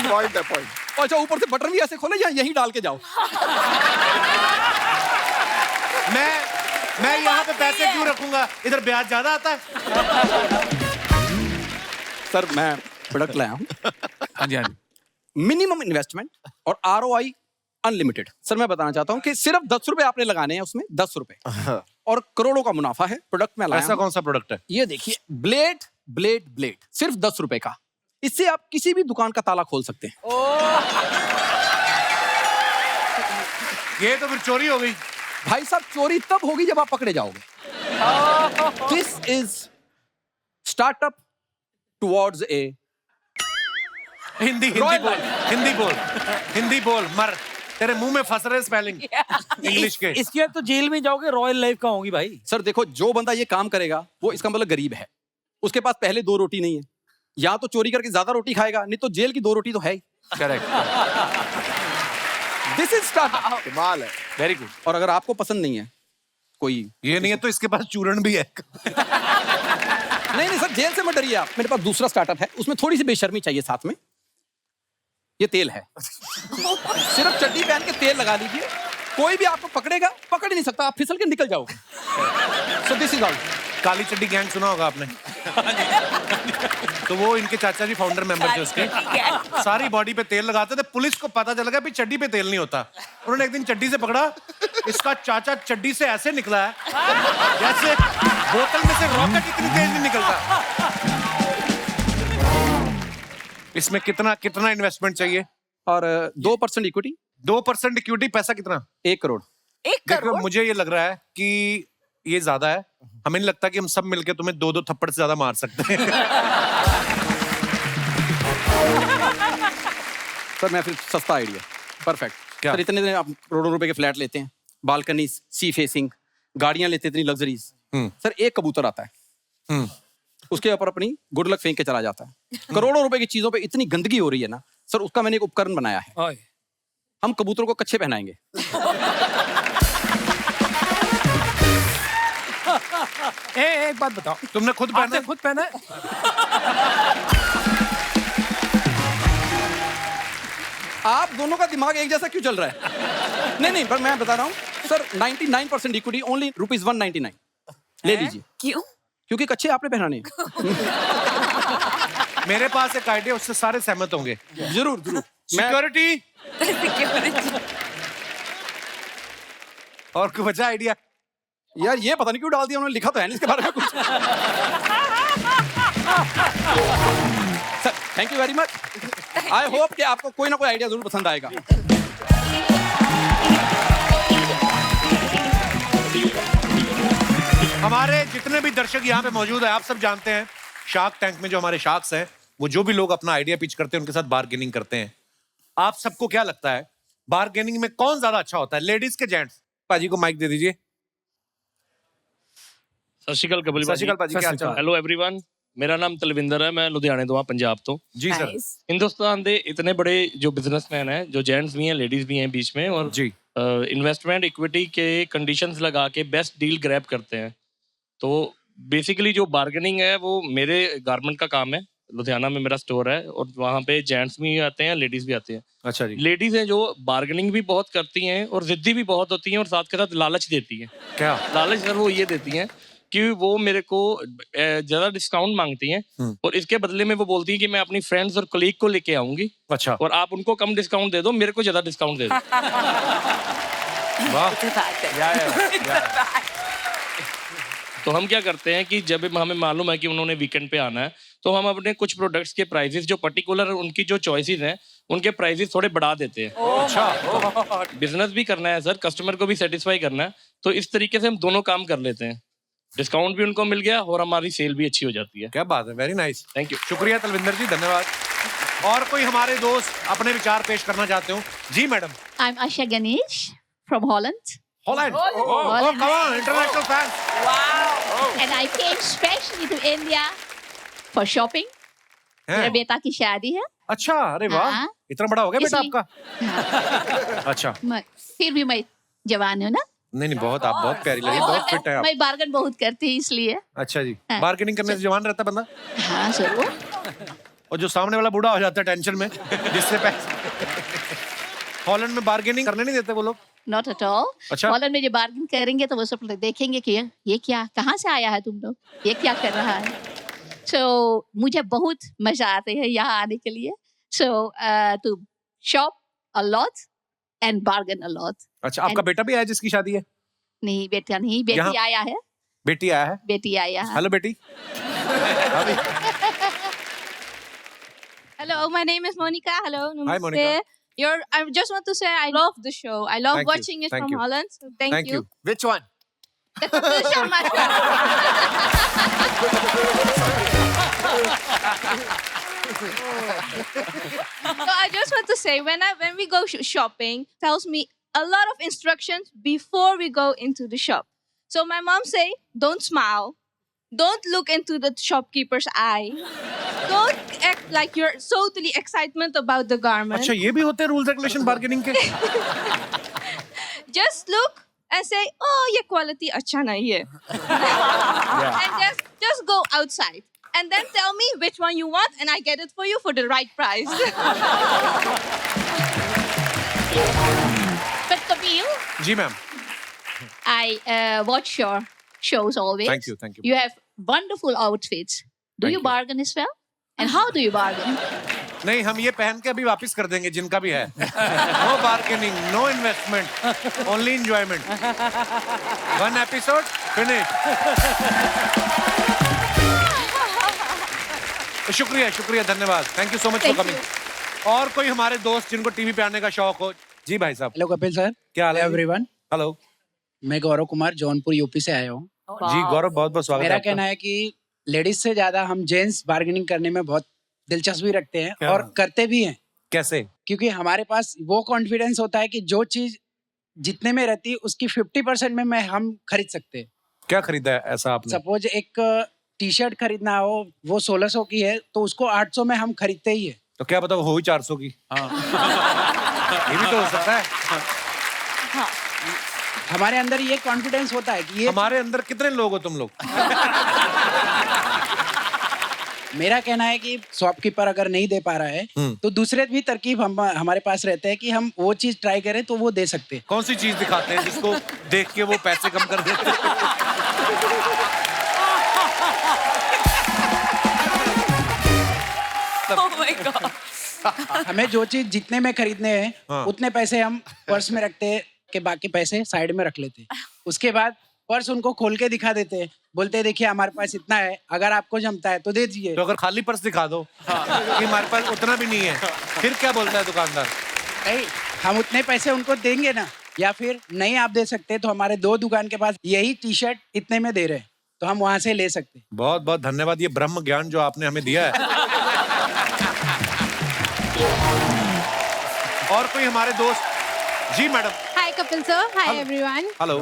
पॉइंट है, पॉइंट। अच्छा ऊपर से बटन भी ऐसे खोले या यहीं डाल के जाओ। मैं यहाँ पे पैसे क्यों रखूंगा, इधर ब्याज ज्यादा आता है। सर मैं प्रोडक्ट लाया हूँ। हाँ जी, हाँ जी। मिनिमम इन्वेस्टमेंट और ROI अनलिमिटेड। सर मैं बताना चाहता हूँ कि सिर्फ 10 रुपए आपने लगाने हैं उसमें, 10 रुपए और करोड़ों का मुनाफा है। प्रोडक्ट में लाया ऐसा कौन सा प्रोडक्ट है? ये देखिए, ब्लेड सिर्फ 10 रुपए का। इससे आप किसी भी दुकान का ताला खोल सकते हैं। ये तो फिर चोरी हो गई भाई साहब। चोरी तब होगी जब आप पकड़े जाओगे। This is startup towards a Hindi बोल मर, तेरे मुंह में फंस रहे स्पेलिंग इंग्लिश के। इसके बाद तो जेल में जाओगे, रॉयल लाइफ का होगी भाई। सर देखो, जो बंदा ये काम करेगा वो इसका मतलब गरीब है, उसके पास पहले 2 रोटी नहीं है, या तो चोरी करके ज्यादा रोटी खाएगा, नहीं तो जेल की 2 रोटी तो है ही। करेक्ट। This is startup. कमाल है, वेरी गुड। और अगर आपको पसंद नहीं है कोई, ये नहीं है तो इसके पास चूरण भी है। नहीं सर, जेल से मत डरिए आप। मेरे पास दूसरा स्टार्टअप है, उसमें थोड़ी सी बेशर्मी चाहिए साथ में। ये तेल है, सिर्फ चड्डी पहन के तेल लगा लीजिए, कोई भी आपको पकड़ेगा, पकड़ ही नहीं सकता, आप फिसल के निकल जाओगे। So this is all. काली चड्डी गैंग सुना होगा आपने? तो वो इनके चाचा जी फाउंडर मेंबर थे उसके। सारी बॉडी पे तेल लगाते थे, पुलिस को पता चल गया भी चड्डी पे तेल नहीं होता। उन्होंने एक दिन चड्डी से पकड़ा, इसका चाचा चड्डी से ऐसे निकला है जैसे बोतल में से रॉकेट इतनी तेज नहीं निकलता। इसमें कितना इन्वेस्टमेंट चाहिए? और 2% इक्विटी। 2% इक्विटी, पैसा कितना? 1 करोड़। 1 देखो मुझे ये लग रहा है कि ये ज्यादा है। हमें नहीं लगता कि हम सब मिलके तुम्हें 2 थप्पड़ से ज्यादा मार सकते हैं। सर मैं फिर सस्ता आइडिया, परफेक्ट। क्या? सर इतने दिन आप करोड़ों रुपए के फ्लैट लेते हैं, बालकनी, सी फेसिंग, गाड़ियां लेते इतनी लग्जरीज। सर एक कबूतर आता है, उसके ऊपर अपनी गुड लक फेंक के चला जाता है। करोड़ों रुपए की चीजों पे इतनी गंदगी हो रही है ना सर, उसका मैंने एक उपकरण बनाया है। हम कबूतरों को कच्छे पहनाएंगे। एक बात बताओ, तुमने खुद पहना है? खुद पहना है? आप दोनों का दिमाग एक जैसा क्यों चल रहा है? नहीं पर मैं बता रहा हूँ सर, 99% इक्विटी ओनली ₹199 ले लीजिए। क्यों? क्योंकि कच्छे आपने पहनाने हैं। मेरे पास एक आइडिया, उससे सारे सहमत होंगे। जरूर। सिक्योरिटी और कोई बचा आइडिया? यार ये पता नहीं क्यों डाल दिया उन्होंने, लिखा तो है नहीं इसके बारे में कुछ। Sir thank you very much. I hope कि आपको कोई ना कोई आइडिया जरूर पसंद आएगा। हमारे जितने भी दर्शक यहाँ पे मौजूद है, आप सब जानते हैं शार्क टैंक में जो हमारे शार्क्स हैं, वो जो भी लोग अपना आइडिया पिच करते हैं उनके साथ बार्गेनिंग करते हैं। आप सबको क्या लगता है बार्गेनिंग में कौन ज्यादा अच्छा होता है, लेडीज के जेंट्स? पाजी को माइक दे दीजिए। सत श्री अकाल कपिल सत श्री अकाल पाजी, क्या हाल चाल? Hello everyone. ਮੇਰਾ ਨਾਮ ਤਲਵਿੰਦਰ ਹੈ ਮੈਂ ਲੁਧਿਆਣੇ ਤੋਂ ਆ ਪੰਜਾਬ ਤੋਂ जी सर हिंदुस्तान ਦੇ इतने बड़े जो बिजनेसमैन हैं जो जेंट्स भी हैं लेडीज भी हैं बीच में और जी इन्वेस्टमेंट इक्विटी के कंडीशंस लगा के बेस्ट डील ग्रैब करते हैं तो बेसिकली जो बार्गेनिंग है वो मेरे गारमेंट का काम है लुधियाना में मेरा स्टोर है और वहाँ पे जेंट्स भी आते हैं लेडीज भी आते हैं अच्छा जी लेडीज हैं जो बार्गेनिंग भी बहुत करती हैं और जिद्दी भी बहुत होती हैं और साथ के साथ लालच देती हैं क्या लालच सर वो ये देती हैं कि वो मेरे को ज्यादा डिस्काउंट मांगती हैं और इसके बदले में वो बोलती है कि मैं अपनी फ्रेंड्स और कलीग को लेके आऊंगी अच्छा और आप उनको कम डिस्काउंट दे दो मेरे को ज्यादा डिस्काउंट दे दो तो हम क्या करते हैं कि जब हमें मालूम है कि उन्होंने वीकेंड पे आना है तो हम अपने कुछ प्रोडक्ट्स के प्राइसेस जो पर्टिकुलर उनकी जो चॉइसेस हैं उनके प्राइसेस थोड़े बढ़ा देते हैं अच्छा बिजनेस भी करना है सर कस्टमर को भी सेटिस्फाई करना है तो इस तरीके से हम दोनों काम कर लेते हैं डिस्काउंट भी उनको मिल गया और हमारी सेल भी अच्छी हो जाती है क्या बात है वेरी नाइस थैंक यू शुक्रिया तलविंदर जी धन्यवाद और कोई हमारे दोस्त अपने विचार पेश करना चाहते हो जी madam I'm Asha Ganesh from Holland. Holland Holland. come on international fan And I came specially to India for shopping. मेरे बेटा की शादी है अच्छा अरे वाह हाँ। इतना बड़ा हो गया बेटा इसलिए- आपका अच्छा फिर भी मैं जवान हूँ ना नहीं बहुत आप बहुत प्यारी लगी बहुत फिट है आप मैं बार्गन बहुत करती हूँ इसलिए अच्छा जी हाँ। बार्गेनिंग करने से जवान रहता है बंदा हाँ जरूर और जो सामने वाला बूढ़ा हो जाता है टेंशन में जिससे पैसे हॉलैंड में बार्गेनिंग करने नहीं देते वो लोग नॉट एट ऑल अच्छा। हॉलैंड में जो बार्गेन करेंगे तो वो सब लोग देखेंगे कि ये क्या कहाँ से आया है तुम लोग ये क्या कर रहा है सो मुझे बहुत मजा आते हैं यहाँ आने के लिए so to shop a lot and bargain a lot अच्छा आपका बेटा भी है जिसकी शादी है नहीं बेटा नहीं बेटी यहाँ- आया है बेटी आया है बेटी आया है हेलो बेटी Hello, my name is Monica. Hello, Hi, Monica. I just want to say I love the show. I love Thank you. watching it Thank from you. Holland. So thank you. Which one? The Kapil Sharma So I just want to say when we go shopping, tells me a lot of instructions before we go into the shop. So my mom say, don't smile, don't look into the shopkeeper's eye, don't act like you're totally excitement about the garment. अच्छा ये भी होते हैं रूल्स रेगुलेशन बार्गेनिंग के Just look and say, oh, ये quality अच्छा नहीं है. And just go outside. And then tell me which one you want and I get it for you for the right price. But Kapil, ji ma'am I watch your shows always. Thank you, thank you. You have wonderful outfits. Do you bargain as well? And how do you bargain? नहीं हम ये पहन के अभी वापस कर देंगे जिनका भी है no bargaining no investment only enjoyment one episode finish शुक्रिया धन्यवाद thank you so much for coming और कोई हमारे दोस्त जिनको टीवी पे आने का शौक हो जी भाई साहब हेलो कपिल सर क्या हाल है एवरीवन हेलो मैं गौरव कुमार जौनपुर यूपी से आया हूँ जी गौरव बहुत बहुत स्वागत है मेरा आपका। कहना है कि लेडीज से ज्यादा हम जेंट्स बार्गेनिंग करने में बहुत दिलचस्पी रखते हैं क्या? और करते भी हैं कैसे क्योंकि हमारे पास वो कॉन्फिडेंस होता है कि जो चीज जितने में रहती है उसकी 50% में हम खरीद सकते हैं क्या खरीदा है ऐसा आपने सपोज एक टी शर्ट खरीदना हो वो 1600 की है तो उसको 800 में हम खरीदते ही है तो क्या पता वो हो ही 400 की ये भी तो हो सकता है हमारे अंदर ये कॉन्फिडेंस होता है कि ये हमारे अंदर कितने लोग हो तुम लोग मेरा कहना है कि शॉपकीपर अगर नहीं दे पा रहा है तो दूसरे भी तरकीब हमारे पास रहते हैं कि हम वो चीज ट्राई करें तो वो दे सकते हैं कौन सी चीज दिखाते हैं जिसको देख के वो पैसे कम कर देते हैं Oh my God. हमें जो चीज जितने में खरीदने हैं हाँ। उतने पैसे हम पर्स में रखते हैं कि बाकी पैसे साइड में रख लेते हैं उसके बाद पर्स उनको खोल के दिखा देते हैं बोलते हैं देखिए हमारे पास इतना है अगर आपको जमता है तो दे दीजिए तो अगर खाली पर्स दिखा दो कि हमारे पास उतना भी नहीं है फिर क्या बोलता है दुकानदार नहीं हम उतने पैसे उनको देंगे ना या फिर नहीं आप दे सकते तो हमारे 2 दुकान के पास यही टी शर्ट इतने में दे रहे हैं तो हम वहां से ले सकते हैं बहुत बहुत धन्यवाद ये ब्रह्म ज्ञान जो आपने हमें दिया है और कोई हमारे दोस्त जी madam Hi Kapil sir. Hi everyone. Hello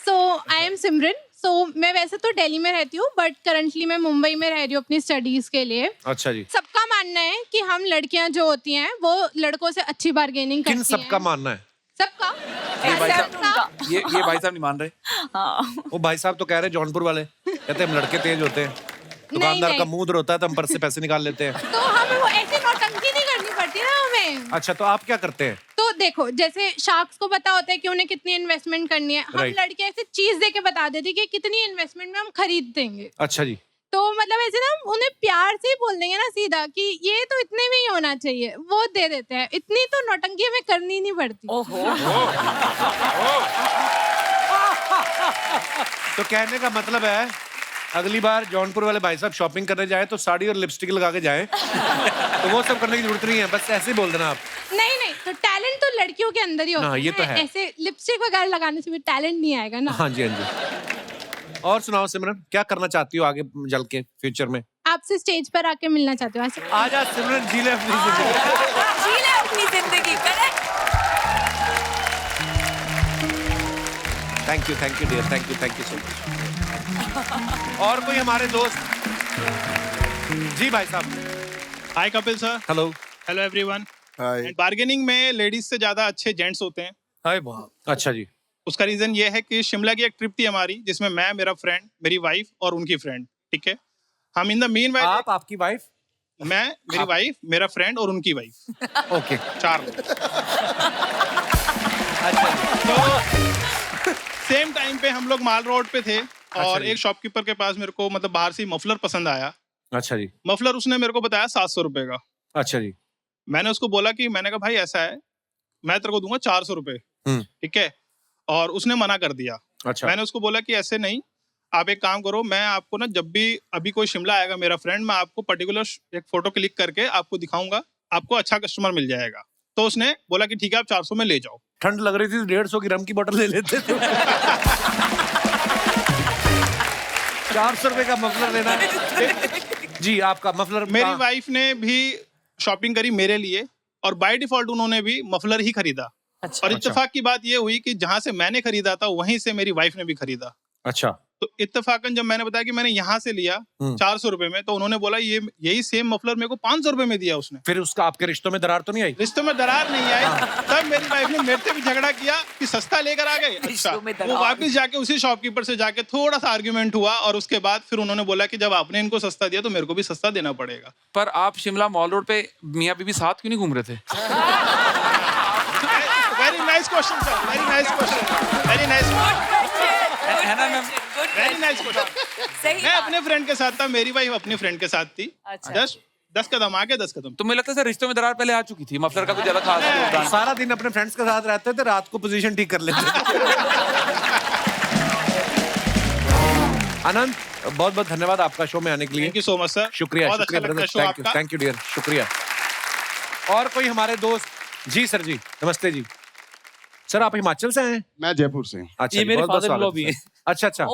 So I am Simran. So मैं वैसे तो दिल्ली में रहती हूँ बट करंटली मैं मुंबई में रह रही हूँ अपनी स्टडीज के लिए। अच्छा जी। सबका मानना है कि हम लड़कियां जो होती हैं वो लड़कों से अच्छी बार्गेनिंग करती किन हैं। सबका मानना है? सबका। ये भाई साहब नहीं मान रहे। वो भाई साहब तो कह रहे जौनपुर वाले, कहते हम लड़के तेज होते हैं, दुकानदार का मुंह होता है तो हम पर्स से पैसे निकाल लेते हैं। तो हमें वो ऐसी नौटंकी नहीं करनी पड़ती ना हमें। अच्छा, तो आप क्या करते हैं? तो देखो जैसे शार्क्स को पता होता है कि उन्हें कितनी इन्वेस्टमेंट करनी है, हम Right. लड़के ऐसे चीज दे के बता देते हैं कि कितनी इन्वेस्टमेंट में हम खरीद देंगे। अच्छा जी। तो मतलब ऐसे ना हम उन्हें प्यार से ही बोल देंगे ना सीधा कि ये तो इतने में ही होना चाहिए, वो दे देते हैं। इतनी तो नौटंकी हमें करनी नहीं पड़ती। तो कहने का मतलब है अगली बार जौनपुर वाले भाई साहब शॉपिंग करने जाए तो साड़ी और लिपस्टिक लगा के जाएं। तो वो सब करने की जरूरत नहीं है, बस ऐसे ही बोल देना आप। नहीं नहीं, तो टैलेंट तो लड़कियों के अंदर ही होता हाँ, ये तो है। ऐसे लिपस्टिक वगैरह लगाने से भी टैलेंट नहीं आएगा ना। हाँ जी, हाँ जी। और सुनाओ सिमरन, क्या करना चाहती हो आगे चल के फ्यूचर में? आपसे स्टेज पर आके मिलना चाहते हो। आजा सिमरन, जी ले अपनी जिंदगी। जी ले अपनी जिंदगी। Thank you dear, thank you so much. और कोई हमारे दोस्त? जी भाई साहब। Hi Kapil sir. Hello. Hello everyone. Hi. Bargaining में लेडीज से ज्यादा अच्छे जेंट्स होते हैं। हाय बहुत अच्छा जी। उसका रीजन ये है कि शिमला की एक ट्रिप थी हमारी जिसमें मैं, मेरा फ्रेंड, मेरी वाइफ और उनकी फ्रेंड, ठीक है। हम इन द मीन आप, आपकी वाइफ, मैं, मेरी वाइफ, मेरा फ्रेंड और उनकी वाइफ, ओके, 4 लोग। तो सेम टाइम पे हम लोग माल रोड पे थे और एक शॉपकीपर के पास मेरे को मतलब बाहर से मफलर पसंद आया। अच्छा जी। मफलर उसने मेरे को बताया 700 रुपए का। अच्छा जी। मैंने उसको बोला कि मैंने कहा भाई ऐसा है, मैं तेरे को दूंगा 400 रुपए, ठीक है। और उसने मना कर दिया। अच्छा। मैंने उसको बोला कि ऐसे नहीं, आप एक काम करो, मैं आपको ना जब भी अभी कोई शिमला आएगा मेरा फ्रेंड, मैं आपको पर्टिकुलर एक फोटो क्लिक करके आपको दिखाऊंगा, आपको अच्छा कस्टमर मिल जाएगा। तो उसने बोला कि ठीक है आप 400 में ले जाओ। ठंड लग रही थी, 150 की रम की बोतल ले लेते थे। 400 रुपए का मफलर लेना है। जी, आपका मफलर। मेरी वाइफ ने भी शॉपिंग करी मेरे लिए और बाय डिफॉल्ट उन्होंने भी मफलर ही खरीदा। और इत्तेफाक की बात ये हुई कि जहां से मैंने खरीदा था वहीं से मेरी वाइफ ने भी खरीदा। अच्छा। तो इत्तेफाकन जब मैंने बताया कि मैंने यहाँ से लिया 400 रुपए में, तो उन्होंने बोला ये यही सेम मफलर मेरे को 500 रुपए में दिया उसने। फिर उसका आपके रिश्तों में दरार तो नहीं आई? रिश्तों में दरार नहीं आई। तब मेरी वाइफ ने मेरे से भी झगड़ा किया कि सस्ता लेकर आ गए। अच्छा, वो वापस जाके उसी शॉपकीपर से जाके थोड़ा सा आर्ग्यूमेंट हुआ और उसके बाद फिर उन्होंने बोला कि जब आपने इनको सस्ता दिया तो मेरे को भी सस्ता देना पड़ेगा। पर आप शिमला मॉल रोड पे मियाँ बीवी साथ क्यों नहीं घूम रहे थे? Very nice question sir, very nice question, very nice है ना मैम? Very nice question. मैं अपने फ्रेंड के साथ था, मेरी वाइफ अपनी फ्रेंड के साथ थी। जस्ट 10 कदम आगे 10 कदम। तो मुझे लगता है सर रिश्तों में दरार पहले आ चुकी थी, मफलर का कुछ ज्यादा खास योगदान। सारा दिन अपने फ्रेंड्स के साथ रहते थे, रात को पोजीशन ठीक कर लेते थे। आनंद, बहुत बहुत धन्यवाद आपका शो में आने के लिए। Thank you so much sir. शुक्रिया, बहुत अच्छा लगता है शो आपका। थैंक यू डियर, शुक्रिया। और कोई हमारे दोस्त? जी सर जी, नमस्ते जी। सर आप हिमाचल से हैं? मैं जयपुर से। अच्छा, ये मेरे बहुत-बहुत father-in-law स्वागत भी है। है। अच्छा अच्छा,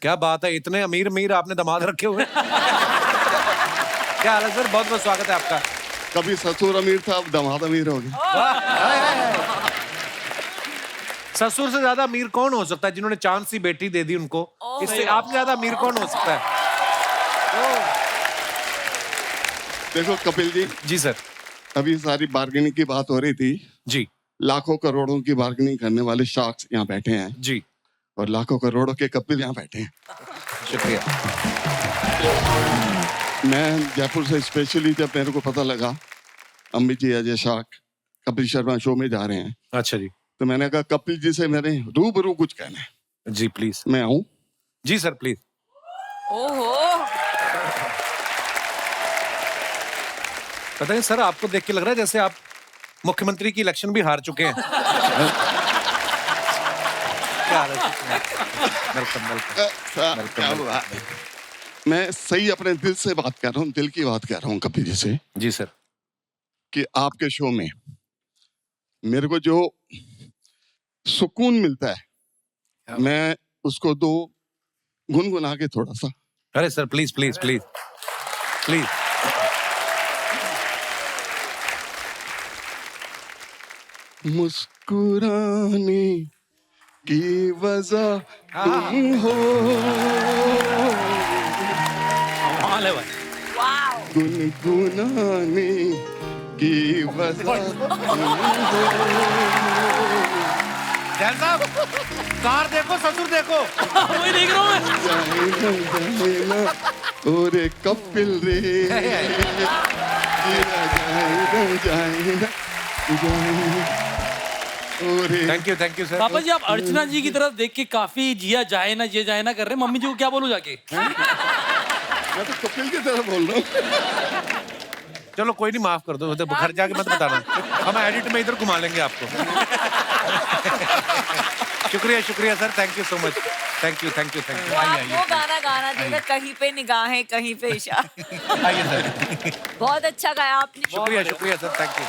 क्या बात है, इतने अमीर अमीर आपने दामाद रखे हुए। क्या हाल है सर, बहुत बहुत स्वागत है आपका। कभी ससुर अमीर था, अब दामाद अमीर हो गया। ससुर से ज्यादा अमीर कौन हो सकता है जिन्होंने चांद सी बेटी दे दी उनको? इससे आपसे ज्यादा अमीर कौन हो सकता है? देखो कपिल जी। जी सर। अभी सारी बार्गेनिंग की बात हो रही थी जी। लाखों करोड़ों की बार्गेनिंग करने वाले शार्क्स यहाँ बैठे हैं जी, और लाखों करोड़ों के कपिल यहाँ बैठे हैं। शुक्रिया। मैं जयपुर से स्पेशली, जब मेरे को पता लगा अमित जी अजय शार्क कपिल शर्मा शो में जा रहे हैं, अच्छा जी, तो मैंने कहा कपिल जी से मैंने रूबरू कुछ कहना है। जी प्लीज। मैं आऊं? जी सर प्लीज। पता नहीं सर, आपको देख के लग रहा है जैसे आप मुख्यमंत्री की इलेक्शन भी हार चुके हैं। क्या हाल है? Welcome welcome. क्या हुआ? मैं सही अपने दिल से बात कर रहा हूँ, दिल की बात कर रहा हूँ कपिल जी से। जी सर। कि आपके शो में मेरे को जो सुकून मिलता है, मैं उसको दो गुनगुना के थोड़ा सा। अरे sir please please please please. मुस्कुराने की वजह तुम हो, कमाल है भाई। गुनगुनाने की वजह तुम हो। जैन साहब कार देखो ससुर देखो। वही देख रहा हूँ मैं। जाएना ओरे कपिल रे, जाएना थैंक यू सर। पापा जी आप अर्चना जी की तरफ देख के काफी जिया जाए ना कर रहे, मम्मी जी को क्या बोलूं जाके? मैं तो कपिल की तरह बोल रहा हूँ। चलो कोई नहीं, माफ कर दो, तो घर जाके मत बताना, हम एडिट में इधर घुमा लेंगे आपको। शुक्रिया sir, thank you so much, thank you. वो गाना गाना चाहिए, कहीं पे निगाहें कहीं पे इशारा। आइए सर। बहुत अच्छा गाया आपने। शुक्रिया सर, थैंक यू।